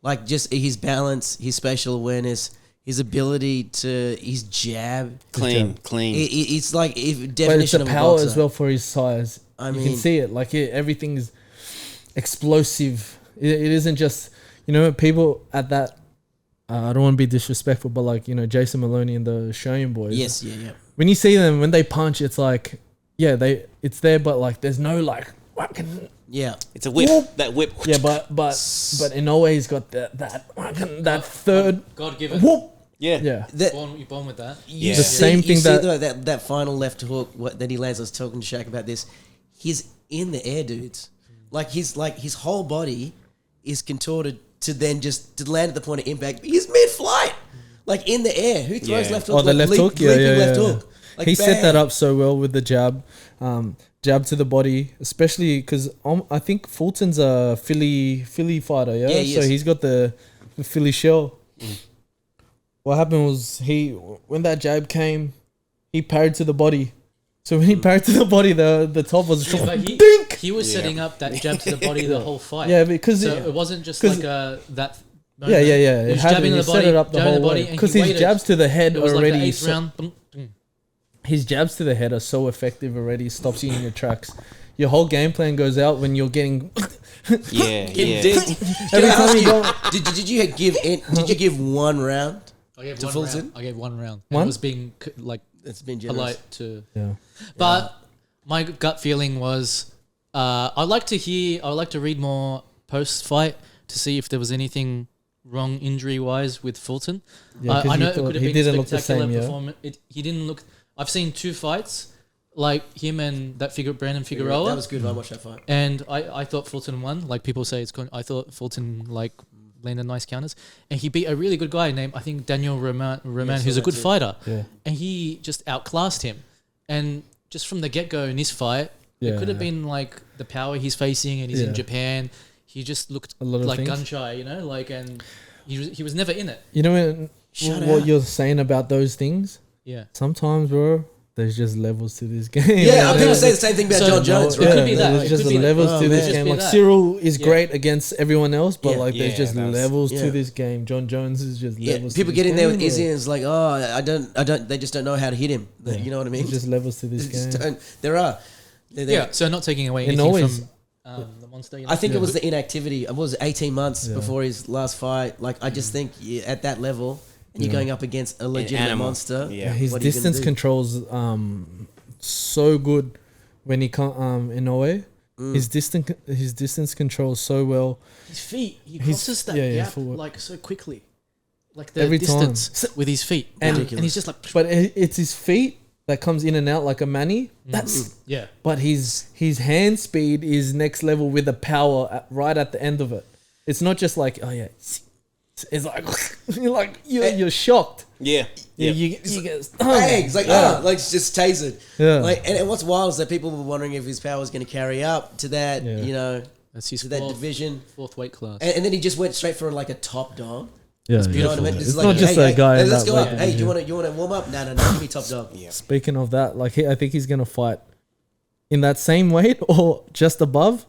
Speaker 1: Like just his balance, his spatial awareness, his ability to, his jab.
Speaker 5: Clean.
Speaker 1: It's like
Speaker 3: But
Speaker 1: definition
Speaker 3: it's the
Speaker 1: of a
Speaker 3: power
Speaker 1: boxer.
Speaker 3: as well for his size.
Speaker 1: I
Speaker 3: you
Speaker 1: mean-
Speaker 3: can see it. Like everything is explosive. It isn't just, people at that, I don't want to be disrespectful, but like, Jason Maloney and the Australian boys.
Speaker 1: Yes, yeah.
Speaker 3: When you see them, when they punch, it's like, it's there, but like, there's no like, fucking.
Speaker 1: Yeah.
Speaker 5: It's a whip.
Speaker 3: Whoop.
Speaker 5: That whip.
Speaker 3: Yeah, but Inoue's got that third
Speaker 4: God given.
Speaker 3: whoop.
Speaker 5: Yeah.
Speaker 3: Yeah.
Speaker 4: You're born with that.
Speaker 5: Yeah.
Speaker 3: The same thing
Speaker 1: that final left hook that he lands. I was talking to Shaq about this. He's in the air, dudes. Like his whole body is contorted to then just to land at the point of impact. He's mid-flight, like in the air. Who throws left hook?
Speaker 3: Oh, the left hook?
Speaker 1: Leaping left hook. Like,
Speaker 3: he set that
Speaker 1: bang.
Speaker 3: up so well with the jab. Jab to the body, especially because I think Fulton's a Philly fighter, yeah?
Speaker 1: Yeah, he
Speaker 3: so
Speaker 1: is.
Speaker 3: he's got the Philly shell. What happened was when that jab came, he parried to the body. So when he parried to the body, the top was
Speaker 4: But
Speaker 3: dink!
Speaker 4: he was setting up that jab to the body the whole fight.
Speaker 3: Yeah, because
Speaker 4: so it wasn't just like that.
Speaker 3: Yeah.
Speaker 4: He was jabbing
Speaker 3: He
Speaker 4: the
Speaker 3: set
Speaker 4: body,
Speaker 3: it up the whole way.
Speaker 4: because
Speaker 3: Because his jabs to the head
Speaker 4: it was
Speaker 3: already.
Speaker 4: like the 8th round. Boom, boom.
Speaker 3: His jabs to the head are so effective already. Stops you in your tracks. Your whole game plan goes out when you're getting.
Speaker 5: Yeah.
Speaker 3: Every time you go.
Speaker 1: Did you give one round?
Speaker 4: I gave
Speaker 1: To
Speaker 4: one
Speaker 1: Fulton?
Speaker 4: round. I gave one round.
Speaker 3: One?
Speaker 4: It was being like
Speaker 1: It's been generous.
Speaker 4: polite to.
Speaker 3: Yeah.
Speaker 4: But my gut feeling was, I'd like to read more post fight to see if there was anything wrong injury wise with Fulton.
Speaker 3: Yeah, 'cause
Speaker 4: I
Speaker 3: you
Speaker 4: know it
Speaker 3: thought
Speaker 4: could have
Speaker 3: he
Speaker 4: been
Speaker 3: didn't look the
Speaker 4: spectacular
Speaker 3: same, yeah?
Speaker 4: performance. He didn't look. I've seen 2 fights, like him and that Brandon
Speaker 1: That
Speaker 4: Figueroa,
Speaker 1: was good. I watched that fight.
Speaker 4: and I thought Fulton won. Like people say, I thought Fulton like landed nice counters, and he beat a really good guy named I think Daniel Roman, who's a good fighter, and he just outclassed him. And just from the get go in this fight, it could have been like the power he's facing, and he's in Japan. He just looked
Speaker 3: A lot of
Speaker 4: like
Speaker 3: things.
Speaker 4: gun shy, and he was never in it.
Speaker 3: You know what
Speaker 1: out.
Speaker 3: you're saying about those things?
Speaker 4: Yeah.
Speaker 3: Sometimes, bro, there's just levels to this game.
Speaker 1: Yeah, people say the same thing about
Speaker 4: So-
Speaker 1: John Jones,
Speaker 4: It
Speaker 1: right?
Speaker 4: could be that.
Speaker 3: There's
Speaker 4: It
Speaker 3: just
Speaker 4: could be that.
Speaker 3: levels
Speaker 1: Oh,
Speaker 3: to
Speaker 1: man.
Speaker 3: this
Speaker 1: Just
Speaker 3: game.
Speaker 4: be
Speaker 3: Like
Speaker 4: that.
Speaker 3: Cyril is
Speaker 4: Yeah.
Speaker 3: great against everyone else, but
Speaker 1: Yeah.
Speaker 3: like there's
Speaker 5: Yeah,
Speaker 3: just
Speaker 5: that's-
Speaker 3: levels
Speaker 1: yeah.
Speaker 3: to this game. John Jones is just
Speaker 1: Yeah,
Speaker 3: levels.
Speaker 1: people
Speaker 3: to
Speaker 1: get
Speaker 3: this
Speaker 1: in there
Speaker 3: game,
Speaker 1: with Izzy
Speaker 3: bro.
Speaker 1: and it's like, oh, I don't. They just don't know how to hit him. You know what I mean?
Speaker 3: It's just levels to this
Speaker 1: They just
Speaker 3: game.
Speaker 1: don't- there are. There-
Speaker 4: Yeah. So not taking away
Speaker 3: And
Speaker 4: anything
Speaker 3: always-
Speaker 4: from the monster.
Speaker 1: I think it was the inactivity. It was 18 months
Speaker 3: Yeah.
Speaker 1: before his last fight. Like I just think at that level, and you're going up against a legitimate
Speaker 5: animal.
Speaker 1: monster.
Speaker 5: Yeah.
Speaker 3: His
Speaker 1: what are you gonna
Speaker 3: distance
Speaker 1: do?
Speaker 3: controls so good when he can't Inoue. His distance controls so well.
Speaker 4: his feet. He
Speaker 3: His-
Speaker 4: crosses that
Speaker 3: yeah,
Speaker 4: gap
Speaker 3: forward.
Speaker 4: like so quickly, like the
Speaker 3: Every time.
Speaker 4: distance with his feet,
Speaker 3: And-
Speaker 4: and he's just like,
Speaker 3: But it's his feet that comes in and out like a Manny. That's
Speaker 4: yeah.
Speaker 3: but his hand speed is next level with the power right at the end of it. It's not just like it's like you're shocked.
Speaker 5: Yeah.
Speaker 3: Yeah,
Speaker 5: Yeah.
Speaker 3: you get
Speaker 1: Bangs, like like it's just tasered.
Speaker 3: Yeah.
Speaker 1: Like, and what's wild is that people were wondering if his power was going to carry up to that,
Speaker 3: Yeah.
Speaker 1: you know,
Speaker 4: That's his
Speaker 1: to that division.
Speaker 4: fourth weight class.
Speaker 1: And then he just went straight for like a top dog.
Speaker 3: Yeah,
Speaker 4: It's
Speaker 1: You know what I
Speaker 4: beautiful.
Speaker 1: mean?
Speaker 3: It's not just a guy in
Speaker 1: Let's
Speaker 3: that
Speaker 1: go up.
Speaker 3: weight
Speaker 1: Hey,
Speaker 3: division.
Speaker 1: you want to warm up? No. Give me top dog.
Speaker 5: Yeah.
Speaker 3: Speaking of that, like I think he's gonna fight in that same weight or just above.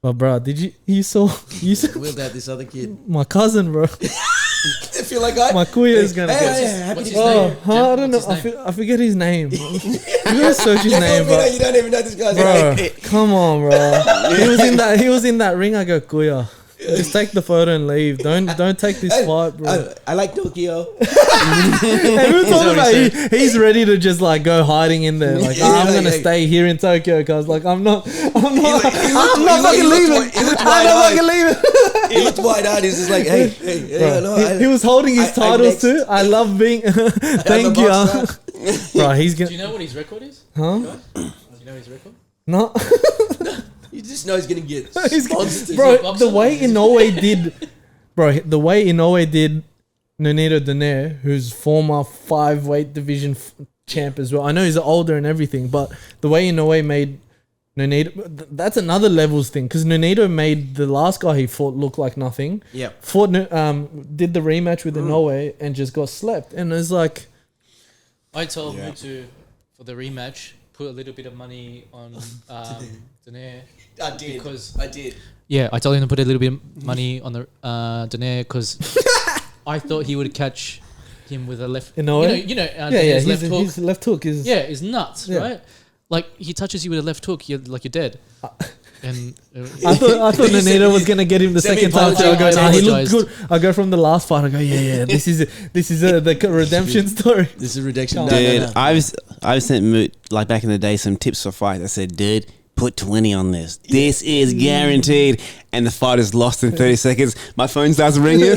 Speaker 3: But bro, you saw
Speaker 1: Wheeled out this other kid.
Speaker 3: my cousin, bro.
Speaker 1: I feel like I.
Speaker 3: My kuya is gonna get.
Speaker 1: Happy
Speaker 4: What's
Speaker 1: to
Speaker 4: his
Speaker 1: see
Speaker 4: name?
Speaker 1: you.
Speaker 3: I don't know.
Speaker 4: What's his name?
Speaker 3: I forget his name. You gotta search his
Speaker 1: You
Speaker 3: name, bro.
Speaker 1: you don't even know this guy's
Speaker 3: Bro,
Speaker 1: name.
Speaker 3: come on, bro. He was in that ring. I go, kuya, just take the photo and leave. Don't take this fight, bro.
Speaker 1: I like Tokyo.
Speaker 3: And we were talking about he's ready to just like go hiding in there. Like, I'm gonna stay here in Tokyo, cause like I'm not fucking leaving. I'm not fucking leaving.
Speaker 1: He looked wide-eyed. He's just like, hey.
Speaker 3: He was holding his titles too. I love being. Thank you, bro. He's
Speaker 4: Do
Speaker 3: gonna.
Speaker 4: you know what his record is?
Speaker 3: Huh?
Speaker 4: Do you know his record?
Speaker 3: No.
Speaker 1: You just know he's gonna get
Speaker 3: He's
Speaker 1: sponsored.
Speaker 3: bro, the way Inoue did Nonito Donaire, who's former 5-weight division champ as well. I know he's older and everything, but the way Inoue made Nonito, that's another levels thing, because Nonito made the last guy he fought look like nothing.
Speaker 1: Yeah.
Speaker 3: Did the rematch with Inoue and just got slept, and it's like,
Speaker 4: I told Muthu for the rematch, put a little bit of money on Donaire.
Speaker 1: I did.
Speaker 4: Because
Speaker 1: I did.
Speaker 4: yeah, I told him to put a little bit of money on the Donaire because I thought he would catch him with a left.
Speaker 3: Inoue?
Speaker 4: You know,
Speaker 3: his
Speaker 4: left hook.
Speaker 3: his left hook is
Speaker 4: Is nuts,
Speaker 3: Yeah.
Speaker 4: right? Like he touches you with a left hook, you're dead. And
Speaker 3: I thought Nonito was gonna get him the
Speaker 1: Send me
Speaker 3: second time. So I go,
Speaker 4: apology.
Speaker 3: nah, he looked
Speaker 4: Apologized.
Speaker 3: good. I go from the last fight. I go, yeah. This is the redemption story.
Speaker 1: This is redemption.
Speaker 3: No,
Speaker 5: Dude,
Speaker 1: No.
Speaker 5: I've sent Moot, like back in the day, some tips for fights. I said, dude, put 20 on this. This is guaranteed. And the fight is lost in 30 seconds. My phone starts ringing.
Speaker 3: You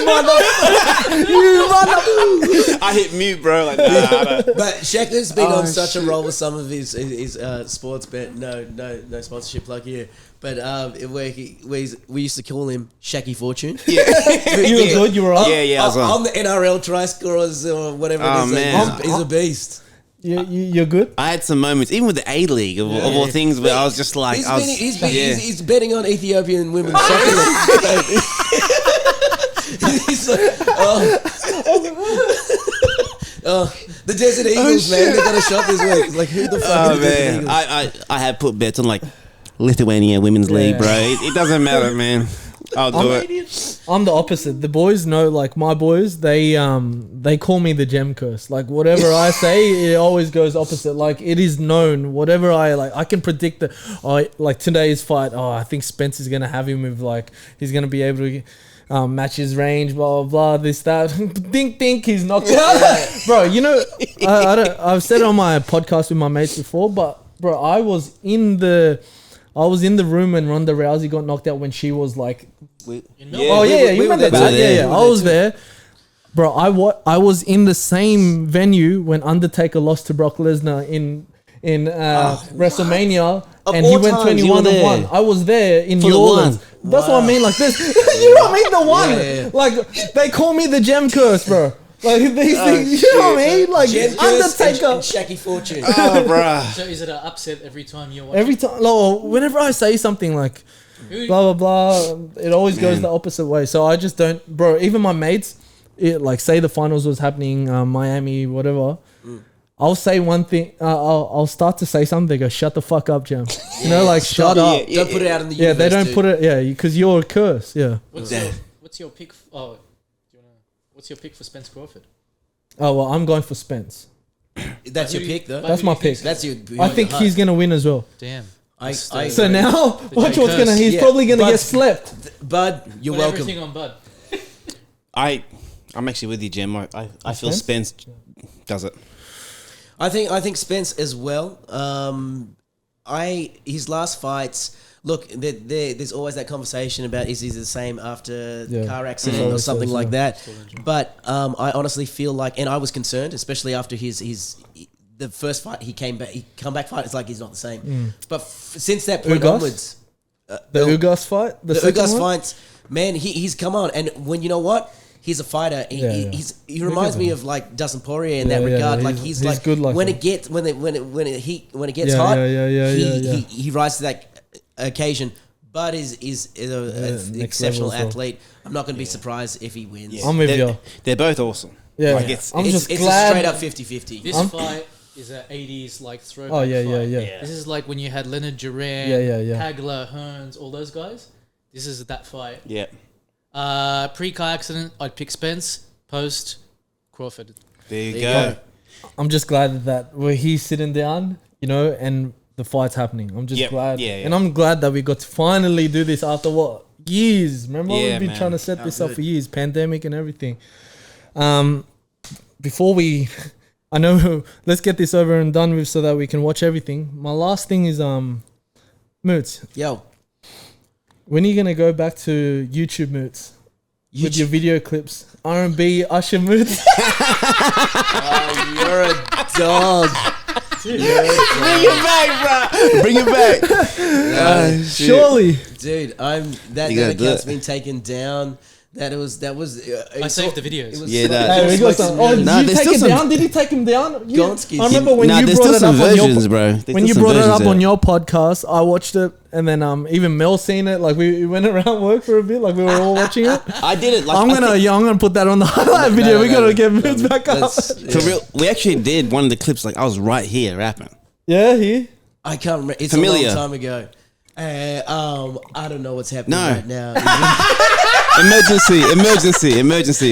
Speaker 3: mother!
Speaker 5: I hit mute, bro. Like, nah.
Speaker 1: But Shacker's been on such a roll with some of his sports bet. No sponsorship plug here. But we used to call him Shacky Fortune.
Speaker 5: Yeah.
Speaker 3: You were good. You were up.
Speaker 5: Yeah, I was on.
Speaker 1: On the NRL try scorers or whatever
Speaker 5: Oh,
Speaker 1: it is.
Speaker 5: man.
Speaker 1: He's a beast.
Speaker 3: You're good.
Speaker 5: I had some moments, even with the A-League of all things, where I was just like,
Speaker 1: He's betting on Ethiopian women's soccer league. He's like, the Desert Eagles, man, they got a shot this week. It's like, who the fuck
Speaker 5: oh
Speaker 1: are the Desert
Speaker 5: man,
Speaker 1: Eagles?
Speaker 5: I had put bets on like Lithuania Women's League, bro. It doesn't matter, man. I'll do it.
Speaker 3: I'm the opposite. The boys know, like my boys, they call me the Gem Curse. Like whatever I say, it always goes opposite. Like it is known. Whatever I can predict like today's fight. Oh, I think Spence is gonna have him with like he's gonna be able to match his range. Blah blah blah. This that. think he's knocked out, bro. You know, I've said it on my podcast with my mates before, but bro, I was in the room when Ronda Rousey got knocked out when she was like, you remember that? Yeah. I was there, bro. I was in the same venue when Undertaker lost to Brock Lesnar in WrestleMania, and he went 21-1. I was there in New Orleans. That's what I mean. Like this, you know what I mean? The one, like they call me the Gem Curse, bro. Like these things, you know what I mean? Like
Speaker 1: Jem
Speaker 3: Undertaker,
Speaker 1: and Shacky Fortune.
Speaker 5: Oh, bro.
Speaker 4: so is it an upset every time you're watching?
Speaker 3: every time. Whenever I say something like blah blah blah, it always goes the opposite way. So I just don't, bro. Even my mates, like say the finals was happening, Miami, whatever. I'll say one thing. I'll start to say something. They go, "Shut the fuck up, Jem." You know, like shut up.
Speaker 1: Don't put it out in the
Speaker 3: Yeah,
Speaker 1: universe,
Speaker 3: they don't
Speaker 1: dude.
Speaker 3: put it. Yeah, because you're a curse. Yeah.
Speaker 4: What's your pick? What's your pick for Spence Crawford?
Speaker 3: Oh well, I'm going for Spence.
Speaker 1: That's your pick, though.
Speaker 3: That's my pick.
Speaker 1: That's your.
Speaker 3: I think he's gonna win as well.
Speaker 4: Damn.
Speaker 3: So now, watch what's gonna. He's
Speaker 1: Yeah,
Speaker 3: probably gonna
Speaker 1: but-
Speaker 3: get slept.
Speaker 1: Bud, you're
Speaker 4: Put
Speaker 1: welcome.
Speaker 4: everything on Bud.
Speaker 5: I'm actually with you, Jem. I feel Spence does it.
Speaker 1: I think Spence as well. His last fights. Look, there's always that conversation about is he the same after the car accident or something like that. But I honestly feel like, and I was concerned, especially after the first fight he come back fight. It's like he's not the same. But since that point
Speaker 3: Ugas?
Speaker 1: onwards,
Speaker 3: The Ugas fight, the second
Speaker 1: Ugas
Speaker 3: one?
Speaker 1: fights, man, he's come on. And when you know what. He's a fighter. He reminds me of like Dustin Poirier in that regard. Like he's like
Speaker 3: good like
Speaker 1: when
Speaker 3: that.
Speaker 1: it gets when it gets hot, he rises to that occasion. But is an exceptional athlete. I'm not going to be surprised if he wins.
Speaker 3: I'm with you.
Speaker 5: They're both awesome.
Speaker 3: Yeah,
Speaker 5: like
Speaker 1: it's
Speaker 3: glad.
Speaker 1: a straight up 50-50.
Speaker 4: This fight is an 80s like throwback fight.
Speaker 3: Yeah.
Speaker 4: This is like when you had Leonard Duran, Hagler, Hearns, all those guys. This is that fight.
Speaker 5: Yeah.
Speaker 4: Pre-car accident, I'd pick Spence. Post, Crawford.
Speaker 5: There you go.
Speaker 3: I'm just glad that he's sitting down, and the fight's happening. I'm just glad. Yeah. And I'm glad that we got to finally do this after what? Years. Remember, we've been trying to set this up for years, pandemic and everything. Before I know, let's get this over and done with so that we can watch everything. My last thing is, Moots.
Speaker 1: Yo.
Speaker 3: When are you going to go back to YouTube, Moots? With your video clips. R&B, Usher Moots.
Speaker 1: Oh, you're a dog.
Speaker 5: Bring it back, bro. Bring it back.
Speaker 3: Surely.
Speaker 1: Dude, that account's been taken down. I
Speaker 4: saved the videos.
Speaker 3: We got some. Did you take it down? Did he take him down? I remember when you brought it up on your podcast. I watched it, and then even Mel seen it. Like we went around work for a bit. Like we were all watching it.
Speaker 5: I did it. Like,
Speaker 3: I'm gonna put that on the highlight video. We gotta get Moots back up.
Speaker 5: For real, we actually did one of the clips. Like I was right here rapping.
Speaker 3: Yeah, here.
Speaker 1: I can't remember. It's
Speaker 5: Familiar.
Speaker 1: a long time ago. I don't know what's happening right now.
Speaker 5: Emergency. It was.
Speaker 1: Emergency.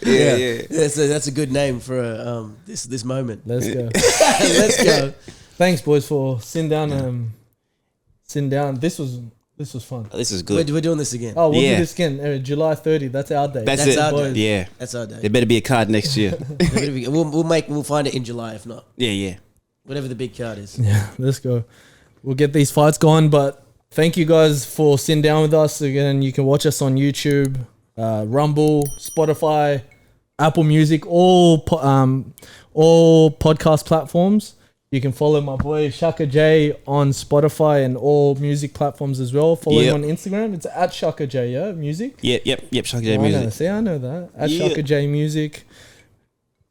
Speaker 1: Yeah. That's a good name for this moment.
Speaker 3: Let's go.
Speaker 1: Let's go.
Speaker 3: Thanks, boys, for sitting down. This was fun.
Speaker 5: This is good.
Speaker 1: We're doing this again.
Speaker 3: Oh, we'll do this again. July 30. That's our day.
Speaker 5: That's it.
Speaker 1: Our day.
Speaker 5: Yeah.
Speaker 1: That's our day.
Speaker 5: There better be a card next year.
Speaker 1: We'll find it in July if not.
Speaker 5: Yeah.
Speaker 1: Whatever the big card is.
Speaker 3: Yeah, let's go. We'll get these fights going, but thank you guys for sitting down with us. Again, you can watch us on YouTube, Rumble, Spotify, Apple Music, all podcast platforms. You can follow my boy Shaka J on Spotify and all music platforms as well. Follow him on Instagram. It's at Shaka J, yeah? Music?
Speaker 5: Yep. Shaka J Music.
Speaker 3: I know that. At Shaka J Music.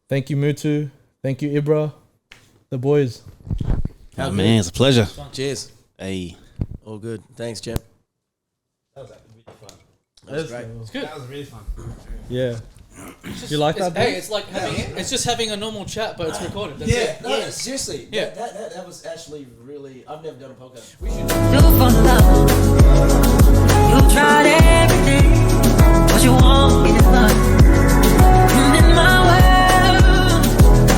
Speaker 3: Thank you, Muthu. Thank you, Ibra. The boys.
Speaker 5: Oh, man, it's a pleasure.
Speaker 1: Cheers.
Speaker 5: Hey.
Speaker 1: All good. Thanks, Jem.
Speaker 2: That was really fun.
Speaker 1: That was great.
Speaker 4: It's good.
Speaker 2: That was really fun.
Speaker 3: Yeah. You like that?
Speaker 4: Hey, it's like it's just having a normal chat, but it's recorded. That's it.
Speaker 1: No, seriously.
Speaker 4: Yeah.
Speaker 1: That was actually really. I've never done a podcast.
Speaker 6: Flow for love.